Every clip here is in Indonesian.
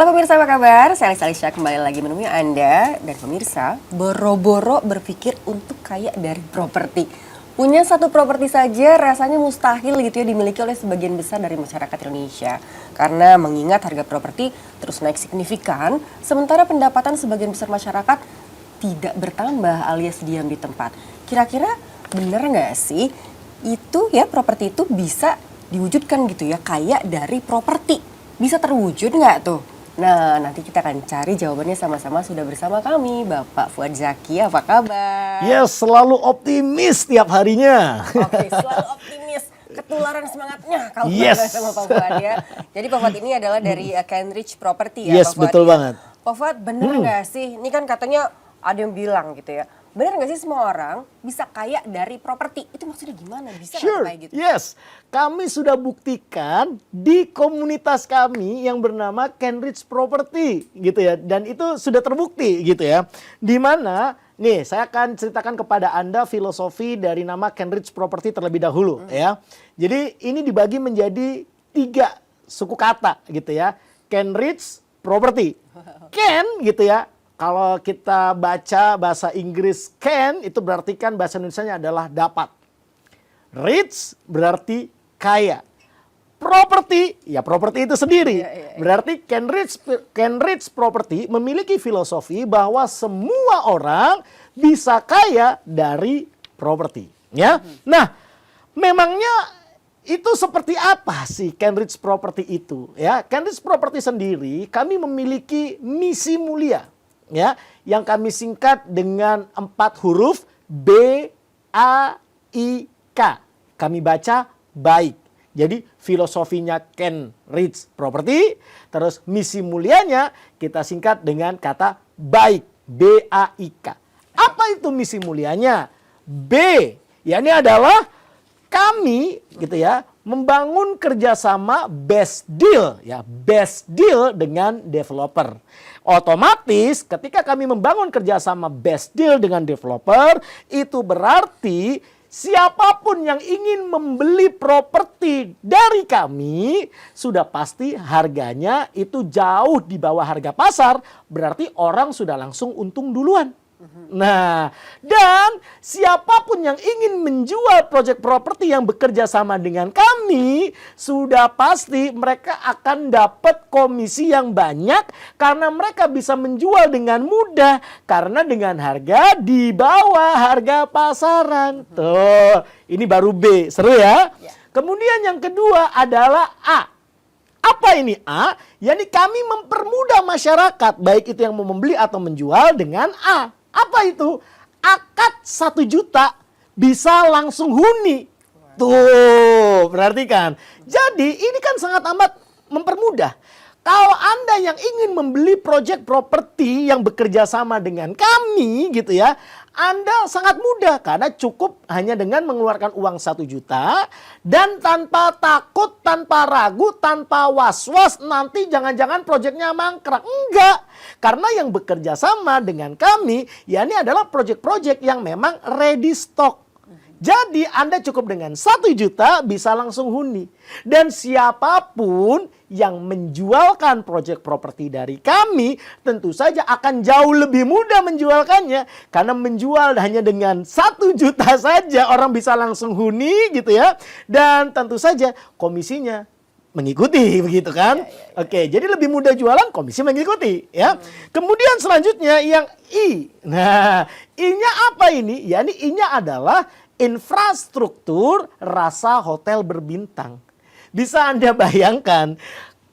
Halo pemirsa, apa kabar? Saya Alisha kembali lagi menemui Anda. Dan pemirsa, boro-boro berpikir untuk kaya dari properti. Punya satu properti saja rasanya mustahil gitu ya dimiliki oleh sebagian besar dari masyarakat Indonesia. Karena mengingat harga properti terus naik signifikan, sementara pendapatan sebagian besar masyarakat tidak bertambah alias diam di tempat. Kira-kira bener nggak sih itu ya properti itu bisa diwujudkan gitu ya, kaya dari properti? Bisa terwujud nggak tuh? Nah, nanti kita akan cari jawabannya sama-sama. Sudah bersama kami, Bapak Fuad Zaki. Apa kabar? Yes, selalu optimis tiap harinya. Oke, selalu optimis. Ketularan semangatnya kalau sama Pak Yes. Fuad ya. Jadi Pak Fuad ini adalah dari Kenrich Property ya, Yes, Pak Fuad. betul ya? banget. Pak Fuad, bener nggak sih? Ini kan katanya ada yang bilang gitu ya. Bener nggak sih semua orang bisa kaya dari properti? Itu maksudnya gimana? Bisa nggak Sure, kayak gitu? yes. Kami sudah buktikan di komunitas kami yang bernama Kenrich Property gitu ya. Dan itu sudah terbukti gitu ya. Di mana, nih saya akan ceritakan kepada Anda filosofi dari nama Kenrich Property terlebih dahulu ya. Jadi ini dibagi menjadi 3 suku kata gitu ya. Kenrich Property. Ken gitu ya. Kalau kita baca bahasa Inggris can itu berarti kan bahasa Indonesianya adalah dapat. Rich berarti kaya. Property, ya properti itu sendiri. Berarti Kenrich Property memiliki filosofi bahwa semua orang bisa kaya dari properti. Ya. Nah, memangnya itu seperti apa sih Kenrich Property itu? Ya, Kenrich Property sendiri kami memiliki misi mulia. Ya, yang kami singkat dengan 4 huruf B-A-I-K. Kami baca baik. Jadi filosofinya Kenrich Property, terus misi mulianya kita singkat dengan kata baik, B-A-I-K. Apa itu misi mulianya? B, ya ini adalah kami gitu ya membangun kerjasama best deal ya, best deal dengan developer. Otomatis ketika kami membangun kerjasama best deal dengan developer, itu berarti siapapun yang ingin membeli properti dari kami sudah pasti harganya itu jauh di bawah harga pasar, berarti orang sudah langsung untung duluan. Nah, dan siapapun yang ingin menjual proyek properti yang bekerja sama dengan kami, sudah pasti mereka akan dapat komisi yang banyak karena mereka bisa menjual dengan mudah karena dengan harga di bawah harga pasaran. Tuh, ini baru B, seru ya? Kemudian yang kedua adalah A. Apa ini A? Yani kami mempermudah masyarakat, baik itu yang mau membeli atau menjual dengan A. Apa itu? Akad 1 juta bisa langsung huni. Tuh, perhatikan. Jadi ini kan sangat amat mempermudah. Kalau Anda yang ingin membeli proyek properti yang bekerja sama dengan kami gitu ya, Anda sangat mudah karena cukup hanya dengan mengeluarkan uang 1 juta dan tanpa takut, tanpa ragu, tanpa was-was nanti jangan-jangan proyeknya mangkrak. Enggak, karena yang bekerja sama dengan kami ya ini adalah proyek-proyek yang memang ready stock. Jadi Anda cukup dengan 1 juta bisa langsung huni. Dan siapapun yang menjualkan proyek properti dari kami tentu saja akan jauh lebih mudah menjualkannya. Karena menjual hanya dengan 1 juta saja orang bisa langsung huni gitu ya. Dan tentu saja komisinya mengikuti begitu kan. Oke, jadi lebih mudah jualan, komisi mengikuti ya. Kemudian selanjutnya yang I. Nah, I-nya apa ini? Ya ini I-nya adalah infrastruktur rasa hotel berbintang. Bisa Anda bayangkan,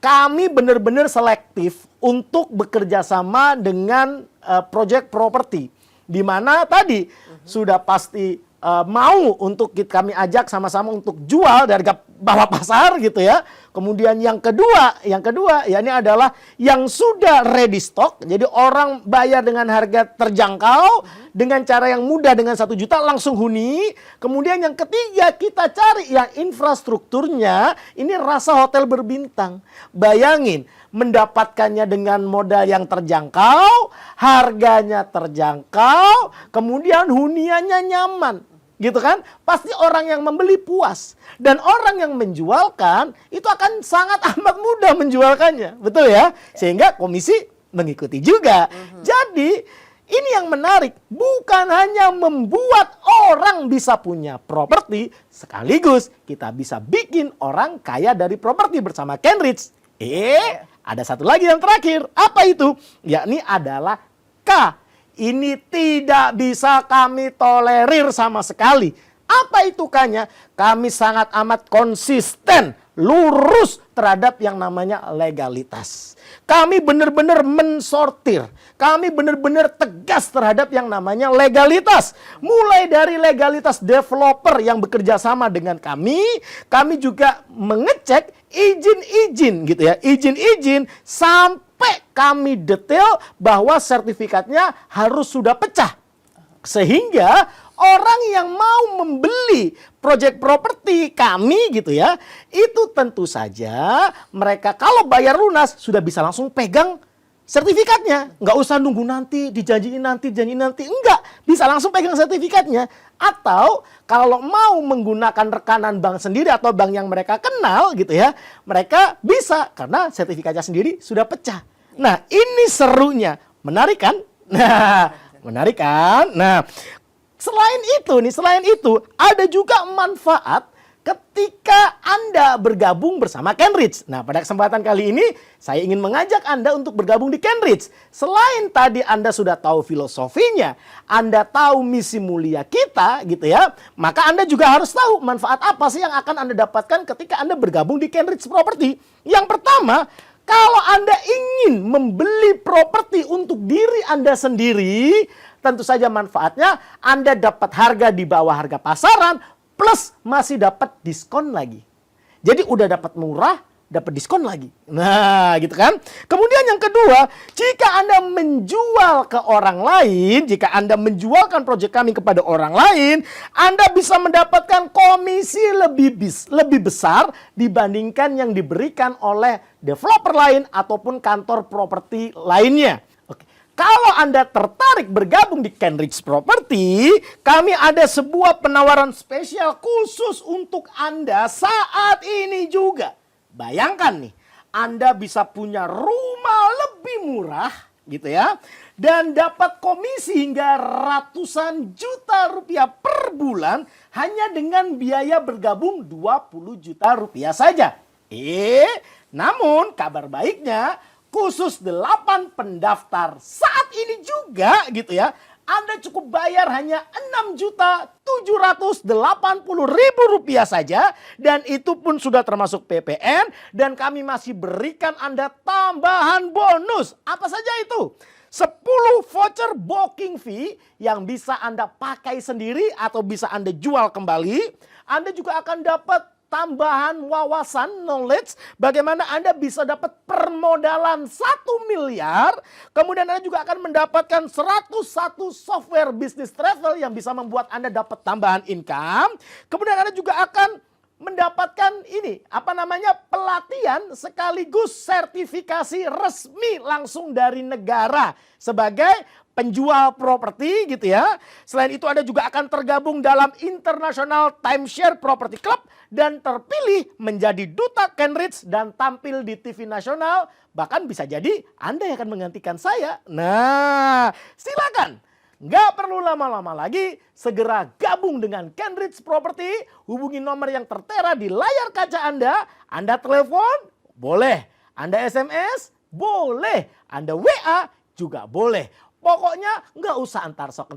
kami benar-benar selektif untuk bekerja sama dengan proyek properti. Di mana tadi sudah pasti mau untuk kami ajak sama-sama untuk jual dari harga bawah pasar gitu ya. Kemudian yang kedua ya ini adalah yang sudah ready stock. Jadi orang bayar dengan harga terjangkau dengan cara yang mudah dengan 1 juta langsung huni. Kemudian yang ketiga kita cari yang infrastrukturnya ini rasa hotel berbintang. Bayangin mendapatkannya dengan modal yang terjangkau, harganya terjangkau, kemudian huniannya nyaman. gitu kan, pasti orang yang membeli puas. Dan orang yang menjualkan itu akan sangat amat mudah menjualkannya. Betul ya? Sehingga komisi mengikuti juga. Jadi ini yang menarik, bukan hanya membuat orang bisa punya properti, sekaligus kita bisa bikin orang kaya dari properti bersama Kenrich. Ada satu lagi yang terakhir. Apa itu? Yakni adalah K. Ini tidak bisa kami tolerir sama sekali. Apa itu K-nya? Kami sangat amat konsisten, lurus terhadap yang namanya legalitas. Kami benar-benar mensortir. Kami benar-benar tegas terhadap yang namanya legalitas. Mulai dari legalitas developer yang bekerja sama dengan kami juga mengecek izin-izin gitu ya. Izin-izin sampai kami detail bahwa sertifikatnya harus sudah pecah. Sehingga orang yang mau membeli proyek properti kami gitu ya, itu tentu saja mereka kalau bayar lunas sudah bisa langsung pegang sertifikatnya. Nggak usah nunggu nanti, dijanjiin nanti, enggak. Bisa langsung pegang sertifikatnya. Atau kalau mau menggunakan rekanan bank sendiri atau bank yang mereka kenal gitu ya, mereka bisa karena sertifikatnya sendiri sudah pecah. Nah, ini serunya. Menarik kan? Nah, menarik kan? Nah, selain itu ada juga manfaat ketika Anda bergabung bersama Kenrich. Nah, pada kesempatan kali ini saya ingin mengajak Anda untuk bergabung di Kenrich. Selain tadi Anda sudah tahu filosofinya, Anda tahu misi mulia kita gitu ya, maka Anda juga harus tahu manfaat apa sih yang akan Anda dapatkan ketika Anda bergabung di Kenrich Property. Yang pertama, kalau Anda ingin membeli properti untuk diri Anda sendiri, tentu saja manfaatnya Anda dapat harga di bawah harga pasaran plus masih dapat diskon lagi. Jadi udah dapat murah, dapat diskon lagi. Nah, gitu kan? Kemudian yang kedua, jika Anda menjual ke orang lain, jika Anda menjualkan proyek kami kepada orang lain, Anda bisa mendapatkan komisi lebih besar dibandingkan yang diberikan oleh developer lain ataupun kantor properti lainnya. Oke. Kalau Anda tertarik bergabung di Kenrich Property, kami ada sebuah penawaran spesial khusus untuk Anda saat ini juga. Bayangkan nih, Anda bisa punya rumah lebih murah gitu ya, dan dapat komisi hingga ratusan juta rupiah per bulan hanya dengan biaya bergabung 20 juta rupiah saja. Namun kabar baiknya, khusus 8 pendaftar saat ini juga gitu ya, Anda cukup bayar hanya 6.780.000 rupiah saja, dan itu pun sudah termasuk PPN, dan kami masih berikan Anda tambahan bonus. Apa saja itu? 10 voucher booking fee yang bisa Anda pakai sendiri atau bisa Anda jual kembali. Anda juga akan dapat tambahan wawasan, knowledge, bagaimana Anda bisa dapat permodalan 1 miliar. Kemudian Anda juga akan mendapatkan 101 software business travel yang bisa membuat Anda dapat tambahan income. Kemudian Anda juga akan mendapatkan pelatihan sekaligus sertifikasi resmi langsung dari negara sebagai penjual properti gitu ya. Selain itu Anda juga akan tergabung dalam International Timeshare Property Club dan terpilih menjadi duta Kenrich dan tampil di TV nasional. Bahkan bisa jadi Anda yang akan menggantikan saya. Nah, silakan. Nggak perlu lama-lama lagi, segera gabung dengan Kenrich Property. Hubungi nomor yang tertera di layar kaca Anda. Anda telepon, boleh. Anda SMS, boleh. Anda WA, juga boleh. Pokoknya nggak usah entar sok,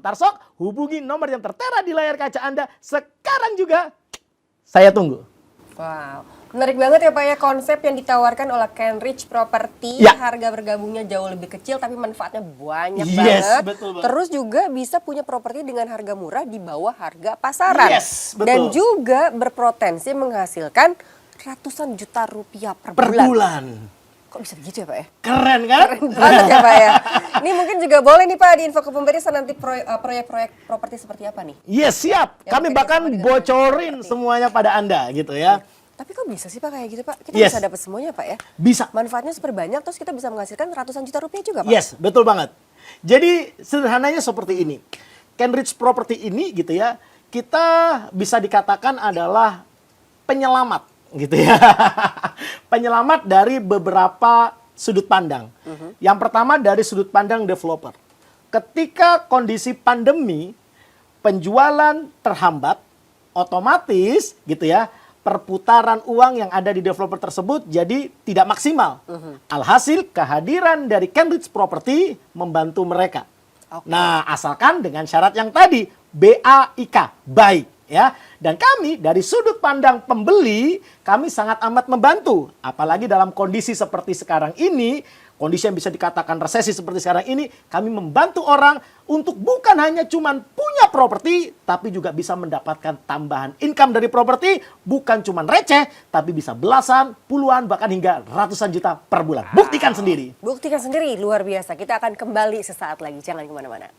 hubungi nomor yang tertera di layar kaca Anda sekarang juga. Saya tunggu. Wow, menarik banget ya Pak ya konsep yang ditawarkan oleh Kenrich Property. Ya. Harga bergabungnya jauh lebih kecil tapi manfaatnya banyak Yes, banget. betul banget. Terus juga bisa punya properti dengan harga murah di bawah harga pasaran. Yes, betul. Dan juga berpotensi menghasilkan ratusan juta rupiah per Per bulan. bulan. Kok bisa begitu ya Pak ya? Keren kan? Banget ya Pak ya. Ini mungkin juga boleh nih Pak di info ke pemirsa nanti proyek-proyek properti seperti apa nih? Yes, siap. Yang Kami mungkin bahkan sama dengan bocorin properti. semuanya pada Anda gitu ya. Tapi kok bisa sih Pak kayak gitu Pak? Kita Yes. bisa dapat semuanya Pak ya? Bisa. Manfaatnya super banyak terus kita bisa menghasilkan ratusan juta rupiah juga Pak? Yes, betul banget. Jadi sederhananya seperti ini. Kenrich Property ini gitu ya, kita bisa dikatakan adalah penyelamat gitu ya. Penyelamat dari beberapa sudut pandang. Yang pertama dari sudut pandang developer. Ketika kondisi pandemi, penjualan terhambat, otomatis gitu ya, perputaran uang yang ada di developer tersebut jadi tidak maksimal. Alhasil kehadiran dari Kenridge Property membantu mereka. Nah, asalkan dengan syarat yang tadi, BAIK, baik. Ya, dan kami dari sudut pandang pembeli, kami sangat amat membantu. Apalagi dalam kondisi seperti sekarang ini, kondisi yang bisa dikatakan resesi seperti sekarang ini, kami membantu orang untuk bukan hanya cuman punya properti, tapi juga bisa mendapatkan tambahan income dari properti, bukan cuman receh, tapi bisa belasan, puluhan, bahkan hingga ratusan juta per bulan. Buktikan sendiri. Buktikan sendiri, luar biasa. Kita akan kembali sesaat lagi, jangan kemana-mana.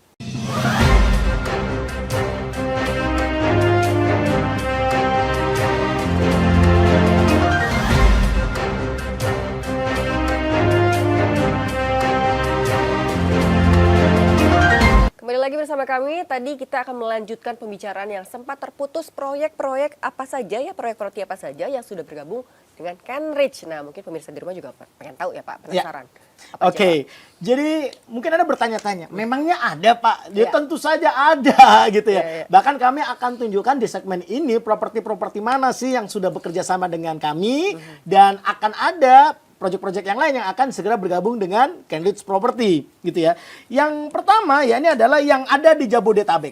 Kembali lagi bersama kami, tadi kita akan melanjutkan pembicaraan yang sempat terputus proyek-proyek apa saja ya, proyek properti apa saja yang sudah bergabung dengan Kenridge. Nah, mungkin pemirsa di rumah juga pengen tahu ya Pak, penasaran. Oke, jadi mungkin Anda bertanya-tanya, memangnya ada Pak? Ya, tentu saja ada gitu ya. Bahkan kami akan tunjukkan di segmen ini properti-properti mana sih yang sudah bekerja sama dengan kami dan akan ada proyek-proyek yang lain yang akan segera bergabung dengan Kenridge Property gitu ya. Yang pertama ya ini adalah yang ada di Jabodetabek.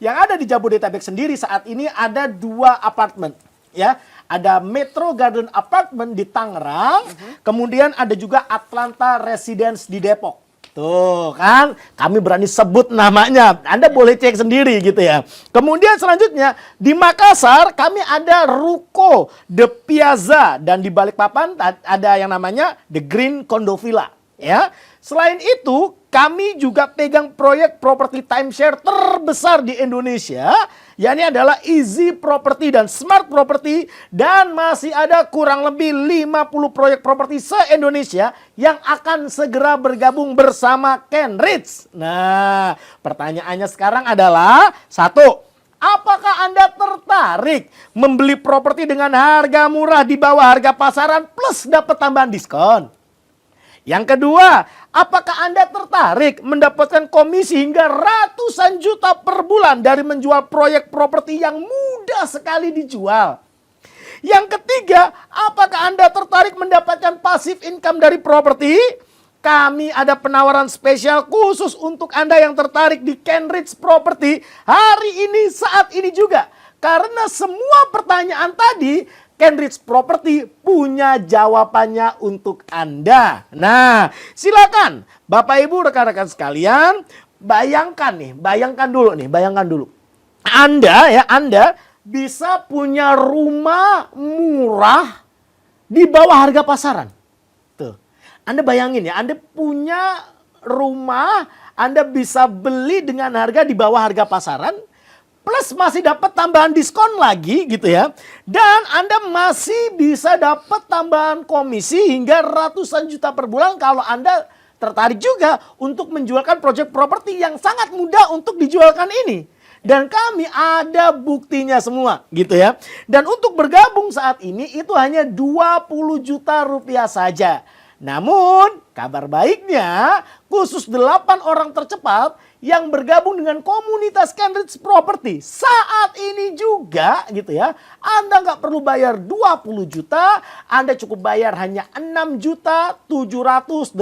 Yang ada di Jabodetabek sendiri saat ini ada 2 apartemen ya. Ada Metro Garden Apartment di Tangerang, kemudian ada juga Atlanta Residence di Depok. Tuh kan, kami berani sebut namanya. Anda boleh cek sendiri gitu ya. Kemudian selanjutnya di Makassar kami ada Ruko The Piazza dan di Balikpapan ada yang namanya The Green Condo Villa. Ya, selain itu kami juga pegang proyek properti timeshare terbesar di Indonesia, yakni adalah Easy Property dan Smart Property, dan masih ada kurang lebih 50 proyek properti se-Indonesia yang akan segera bergabung bersama Kenridge. Nah, pertanyaannya sekarang adalah satu, apakah Anda tertarik membeli properti dengan harga murah di bawah harga pasaran plus dapat tambahan diskon? Yang kedua, apakah Anda tertarik mendapatkan komisi hingga ratusan juta per bulan dari menjual proyek properti yang mudah sekali dijual? Yang ketiga, apakah Anda tertarik mendapatkan passive income dari properti? Kami ada penawaran spesial khusus untuk Anda yang tertarik di Kenridge Property hari ini, saat ini juga. Karena semua pertanyaan tadi, Kenridge Property punya jawabannya untuk Anda. Nah, silakan Bapak Ibu rekan-rekan sekalian, bayangkan dulu. Anda bisa punya rumah murah di bawah harga pasaran. Tuh. Anda bayangin ya, Anda punya rumah, Anda bisa beli dengan harga di bawah harga pasaran, plus masih dapat tambahan diskon lagi gitu ya. Dan Anda masih bisa dapat tambahan komisi hingga ratusan juta per bulan kalau Anda tertarik juga untuk menjualkan proyek properti yang sangat mudah untuk dijualkan ini. Dan kami ada buktinya semua gitu ya. Dan untuk bergabung saat ini itu hanya 20 juta rupiah saja. Namun kabar baiknya khusus 8 orang tercepat yang bergabung dengan komunitas Kenridge Property saat ini juga gitu ya. Anda nggak perlu bayar 20 juta, Anda cukup bayar hanya 6.780.000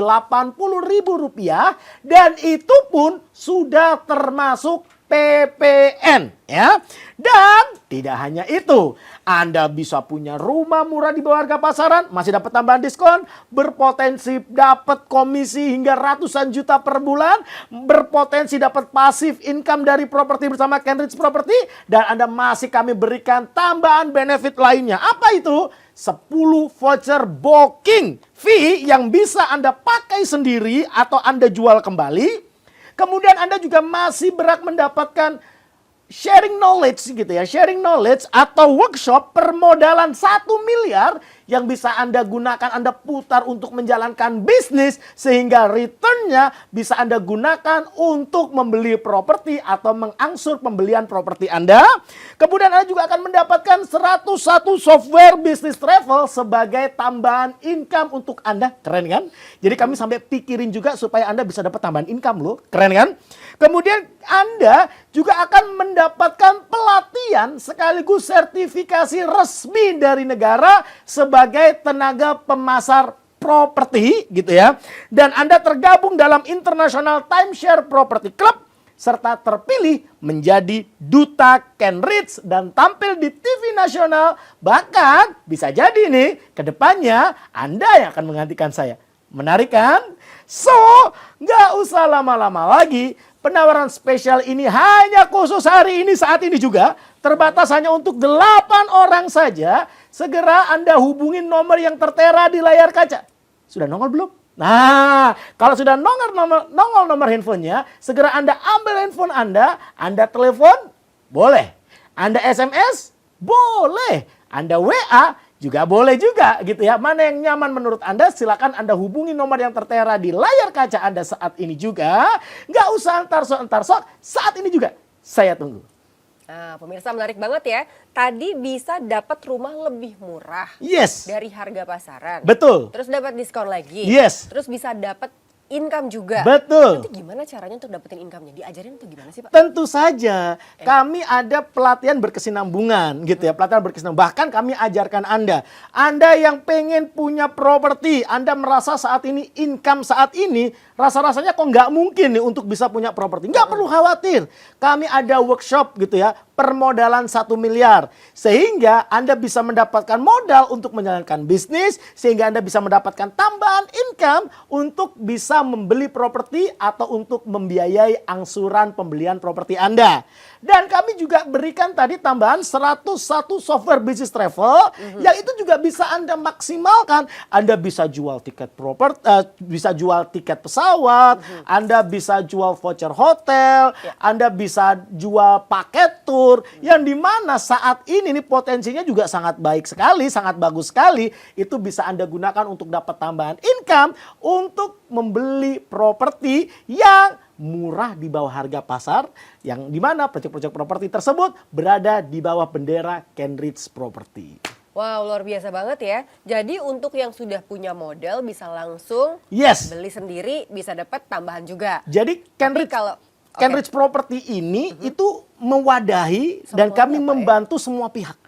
rupiah, dan itu pun sudah termasuk PPN ya. Dan tidak hanya itu, Anda bisa punya rumah murah di bawah harga pasaran, masih dapat tambahan diskon, berpotensi dapat komisi hingga ratusan juta per bulan, berpotensi dapat pasif income dari properti bersama Kenridge Property, dan Anda masih kami berikan tambahan benefit lainnya. Apa itu? 10 voucher booking fee yang bisa Anda pakai sendiri atau Anda jual kembali. Kemudian Anda juga masih berhak mendapatkan sharing knowledge gitu ya, sharing knowledge atau workshop permodalan 1 miliar yang bisa Anda gunakan, Anda putar untuk menjalankan bisnis sehingga returnnya bisa Anda gunakan untuk membeli properti atau mengangsur pembelian properti Anda. Kemudian Anda juga akan mendapatkan 101 software business travel sebagai tambahan income untuk Anda. Keren kan? Jadi kami sampai pikirin juga supaya Anda bisa dapat tambahan income loh. Keren kan? Kemudian Anda juga akan mendapatkan pelatihan sekaligus sertifikasi resmi dari negara sebagai tenaga pemasar properti gitu ya. Dan Anda tergabung dalam International Timeshare Property Club serta terpilih menjadi duta Kenrich dan tampil di TV nasional. Bahkan bisa jadi nih ke depannya Anda yang akan menggantikan saya. Menarik kan? So, nggak usah lama-lama lagi. Penawaran spesial ini hanya khusus hari ini, saat ini juga. Terbatas hanya untuk 8 orang saja. Segera Anda hubungin nomor yang tertera di layar kaca. Sudah nongol belum? Nah, kalau sudah nongol nomor handphonenya, segera Anda ambil handphone Anda telepon, boleh. Anda SMS, boleh. Anda WA, juga boleh juga gitu ya. Mana yang nyaman menurut Anda, silakan Anda hubungi nomor yang tertera di layar kaca Anda saat ini juga. Nggak usah entar sok, saat ini juga. Saya tunggu. Nah, pemirsa menarik banget ya. Tadi bisa dapat rumah lebih murah. Yes. Dari harga pasaran. Betul. Terus dapat diskon lagi. Yes. Terus bisa dapat income juga. Betul. Nanti gimana caranya untuk dapetin income-nya? Diajarin tuh gimana sih, Pak? Tentu saja. Kami ada pelatihan berkesinambungan gitu ya. Pelatihan berkesinambungan. Bahkan kami ajarkan Anda. Anda yang pengen punya properti. Anda merasa saat ini income saat ini. Rasa-rasanya kok nggak mungkin nih untuk bisa punya properti. Nggak perlu khawatir. Kami ada workshop gitu ya. Permodalan 1 miliar. Sehingga Anda bisa mendapatkan modal untuk menjalankan bisnis. Sehingga Anda bisa mendapatkan tambahan income untuk bisa membeli properti atau untuk membiayai angsuran pembelian properti Anda. Dan kami juga berikan tadi tambahan 101 software business travel yang itu juga bisa Anda maksimalkan. Anda bisa jual tiket bisa jual tiket pesawat, Anda bisa jual voucher hotel, Anda bisa jual paket tour yang dimana saat ini nih potensinya juga sangat baik sekali, sangat bagus sekali. Itu bisa Anda gunakan untuk dapat tambahan income untuk membeli properti yang murah di bawah harga pasar, yang dimana proyek-proyek properti tersebut berada di bawah bendera Kenrich Property. Wow, luar biasa banget ya. Jadi untuk yang sudah punya modal bisa langsung beli sendiri, bisa dapat tambahan juga. Jadi Kenrich Property ini itu mewadahi dan kami membantu semua pihak.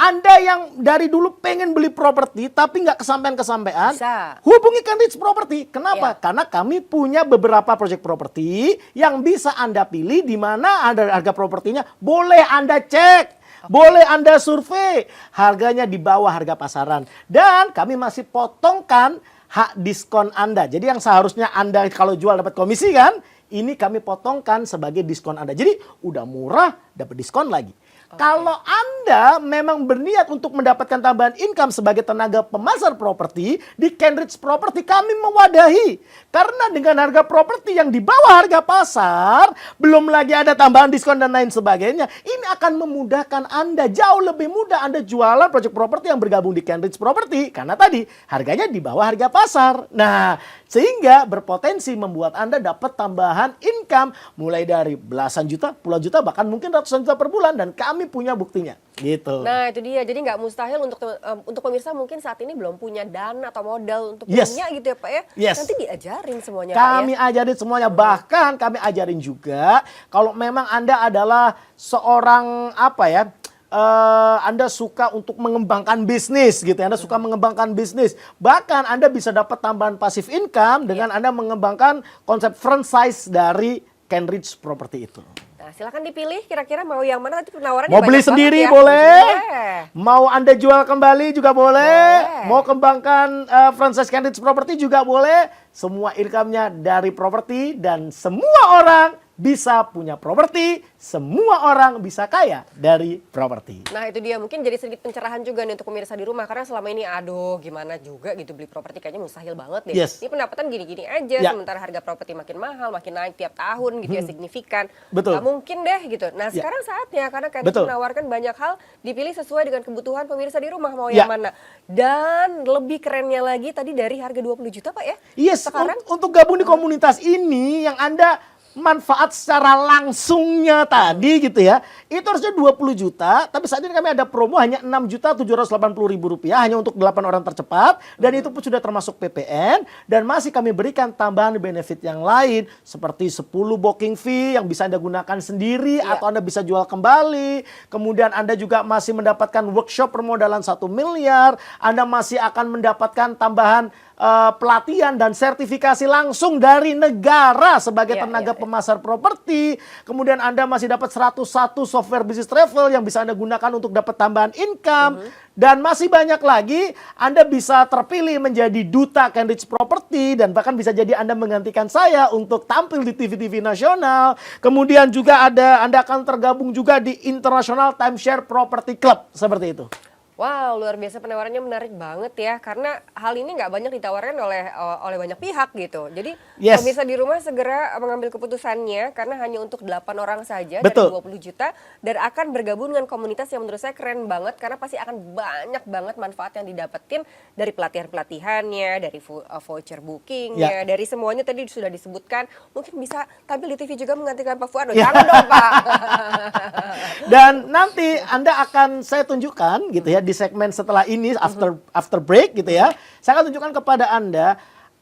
Anda yang dari dulu pengen beli properti tapi nggak kesampean-kesampean, hubungi Kenrich Property. Kenapa? Karena kami punya beberapa proyek properti yang bisa Anda pilih di mana ada harga propertinya. Boleh Anda cek, boleh Anda survei. Harganya di bawah harga pasaran. Dan kami masih potongkan hak diskon Anda. Jadi yang seharusnya Anda kalau jual dapat komisi kan, ini kami potongkan sebagai diskon Anda. Jadi udah murah, dapat diskon lagi. Kalau Anda memang berniat untuk mendapatkan tambahan income sebagai tenaga pemasar properti, di Kenrich Property kami mewadahi. Karena dengan harga properti yang di bawah harga pasar, belum lagi ada tambahan diskon dan lain sebagainya, ini akan memudahkan Anda, jauh lebih mudah Anda jualan proyek properti yang bergabung di Kenrich Property. Karena tadi harganya di bawah harga pasar. Nah, sehingga berpotensi membuat Anda dapat tambahan income mulai dari belasan juta, puluhan juta, bahkan mungkin ratusan juta per bulan. Dan kami punya buktinya gitu. Nah itu dia, jadi nggak mustahil untuk pemirsa mungkin saat ini belum punya dana atau modal untuk punya gitu ya Pak ya. Nanti diajarin semuanya kami Pak ya. ajarin semuanya, bahkan kami ajarin juga kalau memang Anda adalah seorang Anda suka untuk mengembangkan bisnis gitu ya. Anda suka mengembangkan bisnis. Bahkan Anda bisa dapat tambahan passive income dengan Anda mengembangkan konsep franchise dari Kenrich Property itu. Nah, silakan dipilih kira-kira mau yang mana, nanti penawarannya mau beli banyak sendiri ya. boleh. Mau Anda jual kembali juga boleh. Mau kembangkan franchise Kenrich Property juga boleh. Semua income-nya dari properti dan semua orang bisa punya properti, semua orang bisa kaya dari properti. Nah itu dia, mungkin jadi sedikit pencerahan juga nih untuk pemirsa di rumah. Karena selama ini aduh gimana juga gitu beli properti kayaknya mustahil banget deh. Yes. Ini pendapatan gini-gini aja, Ya. sementara harga properti makin mahal, makin naik tiap tahun gitu ya, signifikan. Betul. Gak mungkin deh gitu. Nah Ya. sekarang saatnya, karena Kenrich Betul. menawarkan banyak hal, dipilih sesuai dengan kebutuhan pemirsa di rumah mau Ya. yang mana. Dan lebih kerennya lagi tadi dari harga 20 juta Pak ya. Yes, Sekarang untuk gabung di komunitas ini yang Anda manfaat secara langsungnya tadi gitu ya, itu harusnya 20 juta, tapi saat ini kami ada promo hanya 6.780.000 rupiah hanya untuk 8 orang tercepat, dan itu pun sudah termasuk PPN, dan masih kami berikan tambahan benefit yang lain seperti 10 booking fee yang bisa Anda gunakan sendiri atau Anda bisa jual kembali, kemudian Anda juga masih mendapatkan workshop permodalan 1 miliar, Anda masih akan mendapatkan tambahan pelatihan dan sertifikasi langsung dari negara sebagai tenaga pemasar properti. Kemudian Anda masih dapat 101 software business travel yang bisa Anda gunakan untuk dapat tambahan income. Dan masih banyak lagi, Anda bisa terpilih menjadi duta Kenrich Property dan bahkan bisa jadi Anda menggantikan saya untuk tampil di TV-TV nasional. Kemudian juga Anda akan tergabung juga di International Timeshare Property Club, seperti itu. wow, luar biasa, penawarannya menarik banget ya, karena hal ini nggak banyak ditawarkan oleh banyak pihak gitu. Jadi Yes. pemirsa di rumah segera mengambil keputusannya, karena hanya untuk 8 orang saja Betul. dari 20 juta dan akan bergabung dengan komunitas yang menurut saya keren banget, karena pasti akan banyak banget manfaat yang didapetin dari pelatihan-pelatihannya, dari voucher bookingnya, dari semuanya tadi sudah disebutkan. Mungkin bisa tampil di TV juga menggantikan Pak Fuad. Jangan dong Pak. Dan nanti Anda akan saya tunjukkan gitu ya di segmen setelah ini after break gitu ya. Saya akan tunjukkan kepada Anda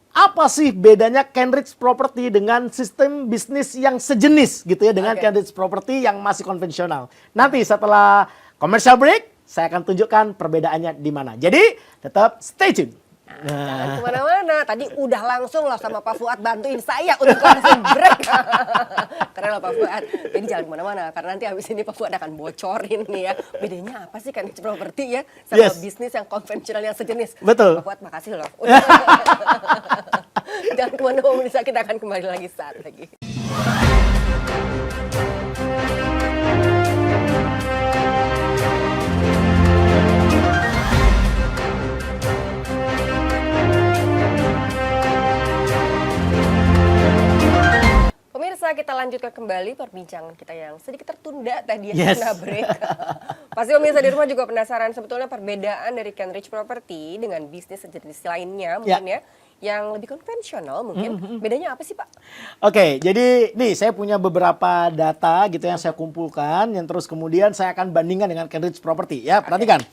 apa sih bedanya Kenrich Property dengan sistem bisnis yang sejenis gitu ya dengan Kenrich Property yang masih konvensional. Nanti setelah commercial break saya akan tunjukkan perbedaannya di mana. Jadi tetap stay tune. Jangan kemana-mana. Tadi udah langsung loh sama Pak Fuad bantuin saya untuk langsung break. Keren loh Pak Fuad. Jadi jangan kemana-mana, karena nanti habis ini Pak Fuad akan bocorin nih ya. Bedanya apa sih Kenrich Property ya sama bisnis yang konvensional yang sejenis. Betul. Pak Fuad makasih loh. Jangan kemana-mana, kita akan kembali lagi saat lagi. Pemirsa, kita lanjutkan kembali perbincangan kita yang sedikit tertunda tadi ya, karena break. Pasti pemirsa di rumah juga penasaran sebetulnya perbedaan dari Kenrich Property dengan bisnis sejenis lainnya mungkin ya, yang lebih konvensional mungkin. Bedanya apa sih Pak? Oke, jadi nih saya punya beberapa data gitu yang saya kumpulkan, yang terus kemudian saya akan bandingkan dengan Kenrich Property ya. Perhatikan.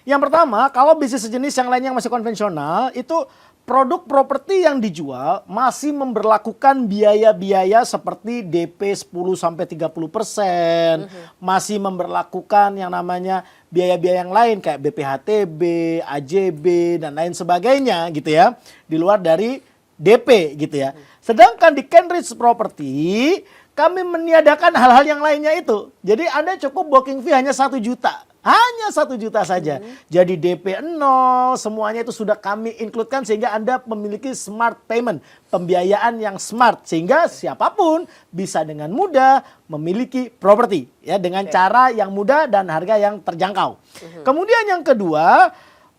Yang pertama, kalau bisnis sejenis yang lainnya yang masih konvensional, itu produk properti yang dijual masih memberlakukan biaya-biaya seperti DP 10-30%, masih memberlakukan yang namanya biaya-biaya yang lain kayak BPHTB, AJB, dan lain sebagainya gitu ya, di luar dari DP gitu ya. Sedangkan di Kenrich Property, kami meniadakan hal-hal yang lainnya itu. Jadi Anda cukup booking fee hanya 1 juta. Hanya 1 juta saja. Jadi DP 0, semuanya itu sudah kami includekan sehingga Anda memiliki smart payment. Pembiayaan yang smart. Sehingga siapapun bisa dengan mudah memiliki properti. Ya, dengan cara yang mudah dan harga yang terjangkau. Kemudian yang kedua,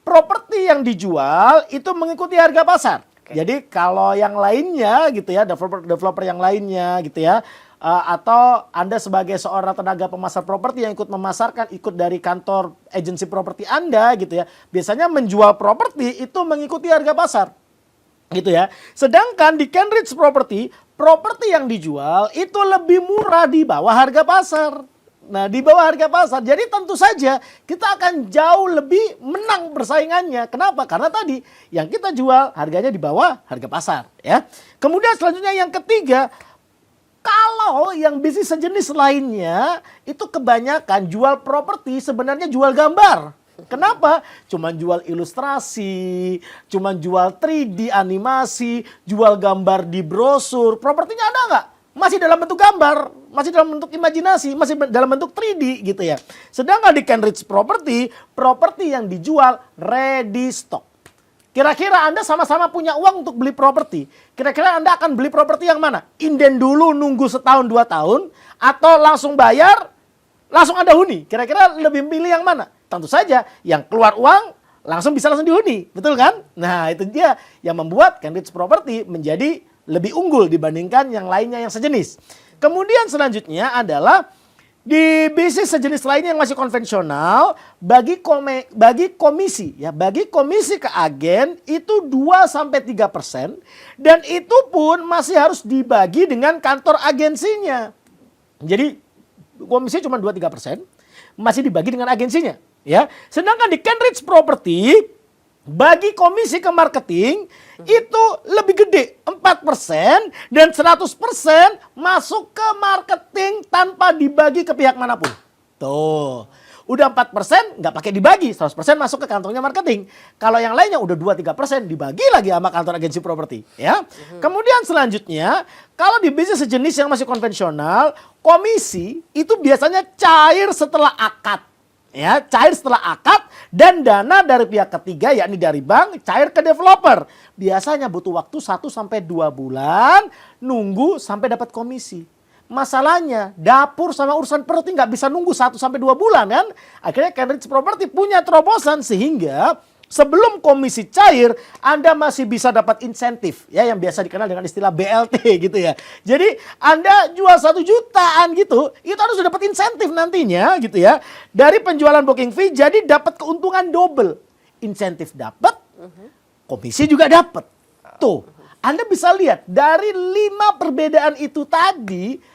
properti yang dijual itu mengikuti harga pasar. Jadi kalau yang lainnya gitu ya, developer yang lainnya gitu ya, atau Anda sebagai seorang tenaga pemasar properti yang ikut memasarkan, ikut dari kantor agensi properti Anda gitu ya, biasanya menjual properti itu mengikuti harga pasar gitu ya. Sedangkan di Kenrich Property, properti yang dijual itu lebih murah di bawah harga pasar. Nah, di bawah harga pasar. Jadi tentu saja kita akan jauh lebih menang persaingannya. Kenapa? Karena tadi yang kita jual harganya di bawah harga pasar ya. Kemudian selanjutnya yang ketiga, kalau yang bisnis sejenis lainnya itu kebanyakan jual properti sebenarnya jual gambar. Kenapa? Cuman jual ilustrasi, cuman jual 3D animasi, jual gambar di brosur. Propertinya ada nggak? Masih dalam bentuk gambar, masih dalam bentuk imajinasi, masih dalam bentuk 3D gitu ya. Sedangkan di Kenrich Property, properti yang dijual ready stock. Kira-kira Anda sama-sama punya uang untuk beli properti. Kira-kira Anda akan beli properti yang mana? Inden dulu nunggu setahun 2 tahun atau langsung bayar, langsung Anda huni. Kira-kira lebih pilih yang mana? Tentu saja yang keluar uang langsung dihuni. Betul kan? Nah, itu dia yang membuat Kenrich Property menjadi lebih unggul dibandingkan yang lainnya yang sejenis. Kemudian selanjutnya adalah di bisnis sejenis lainnya yang masih konvensional, bagi komisi ke agen itu 2-3% dan itu pun masih harus dibagi dengan kantor agensinya. Jadi komisi cuma 2-3%, masih dibagi dengan agensinya, ya. Sedangkan di Kenrich Property bagi komisi ke marketing itu lebih gede, 4% dan 100% masuk ke marketing tanpa dibagi ke pihak manapun. Tuh, udah 4% nggak pakai dibagi, 100% masuk ke kantongnya marketing. Kalau yang lainnya udah 2-3% dibagi lagi sama kantor agensi properti, ya. Kemudian selanjutnya, kalau di bisnis sejenis yang masih konvensional, komisi itu biasanya cair setelah akad. Ya, cair setelah akad dan dana dari pihak ketiga yakni dari bank cair ke developer. Biasanya butuh waktu 1-2 bulan nunggu sampai dapat komisi. Masalahnya dapur sama urusan properti nggak bisa nunggu 1-2 bulan kan. Akhirnya Kenrich Property punya terobosan sehingga sebelum komisi cair, Anda masih bisa dapat insentif, ya, yang biasa dikenal dengan istilah BLT gitu ya. Jadi Anda jual 1 jutaan gitu, itu harus dapat insentif nantinya gitu ya. Dari penjualan booking fee, jadi dapat keuntungan double. Insentif dapat, komisi juga dapat. Tuh, Anda bisa lihat dari 5 perbedaan itu tadi,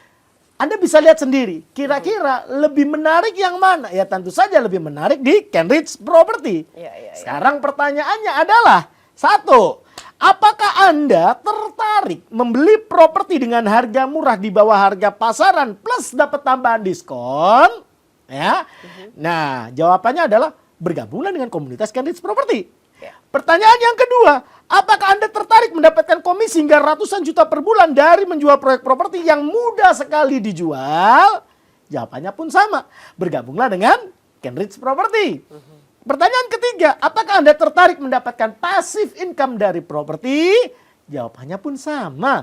Anda bisa lihat sendiri, kira-kira lebih menarik yang mana? Ya tentu saja lebih menarik di Kenrich Property. Sekarang pertanyaannya adalah, 1, apakah Anda tertarik membeli properti dengan harga murah di bawah harga pasaran plus dapat tambahan diskon? Ya. Nah, jawabannya adalah bergabunglah dengan komunitas Kenrich Property. Pertanyaan yang kedua, apakah Anda tertarik mendapatkan komisi hingga ratusan juta per bulan dari menjual proyek properti yang mudah sekali dijual? Jawabannya pun sama, bergabunglah dengan Kenrich Property. Pertanyaan ketiga, apakah Anda tertarik mendapatkan passive income dari properti? Jawabannya pun sama,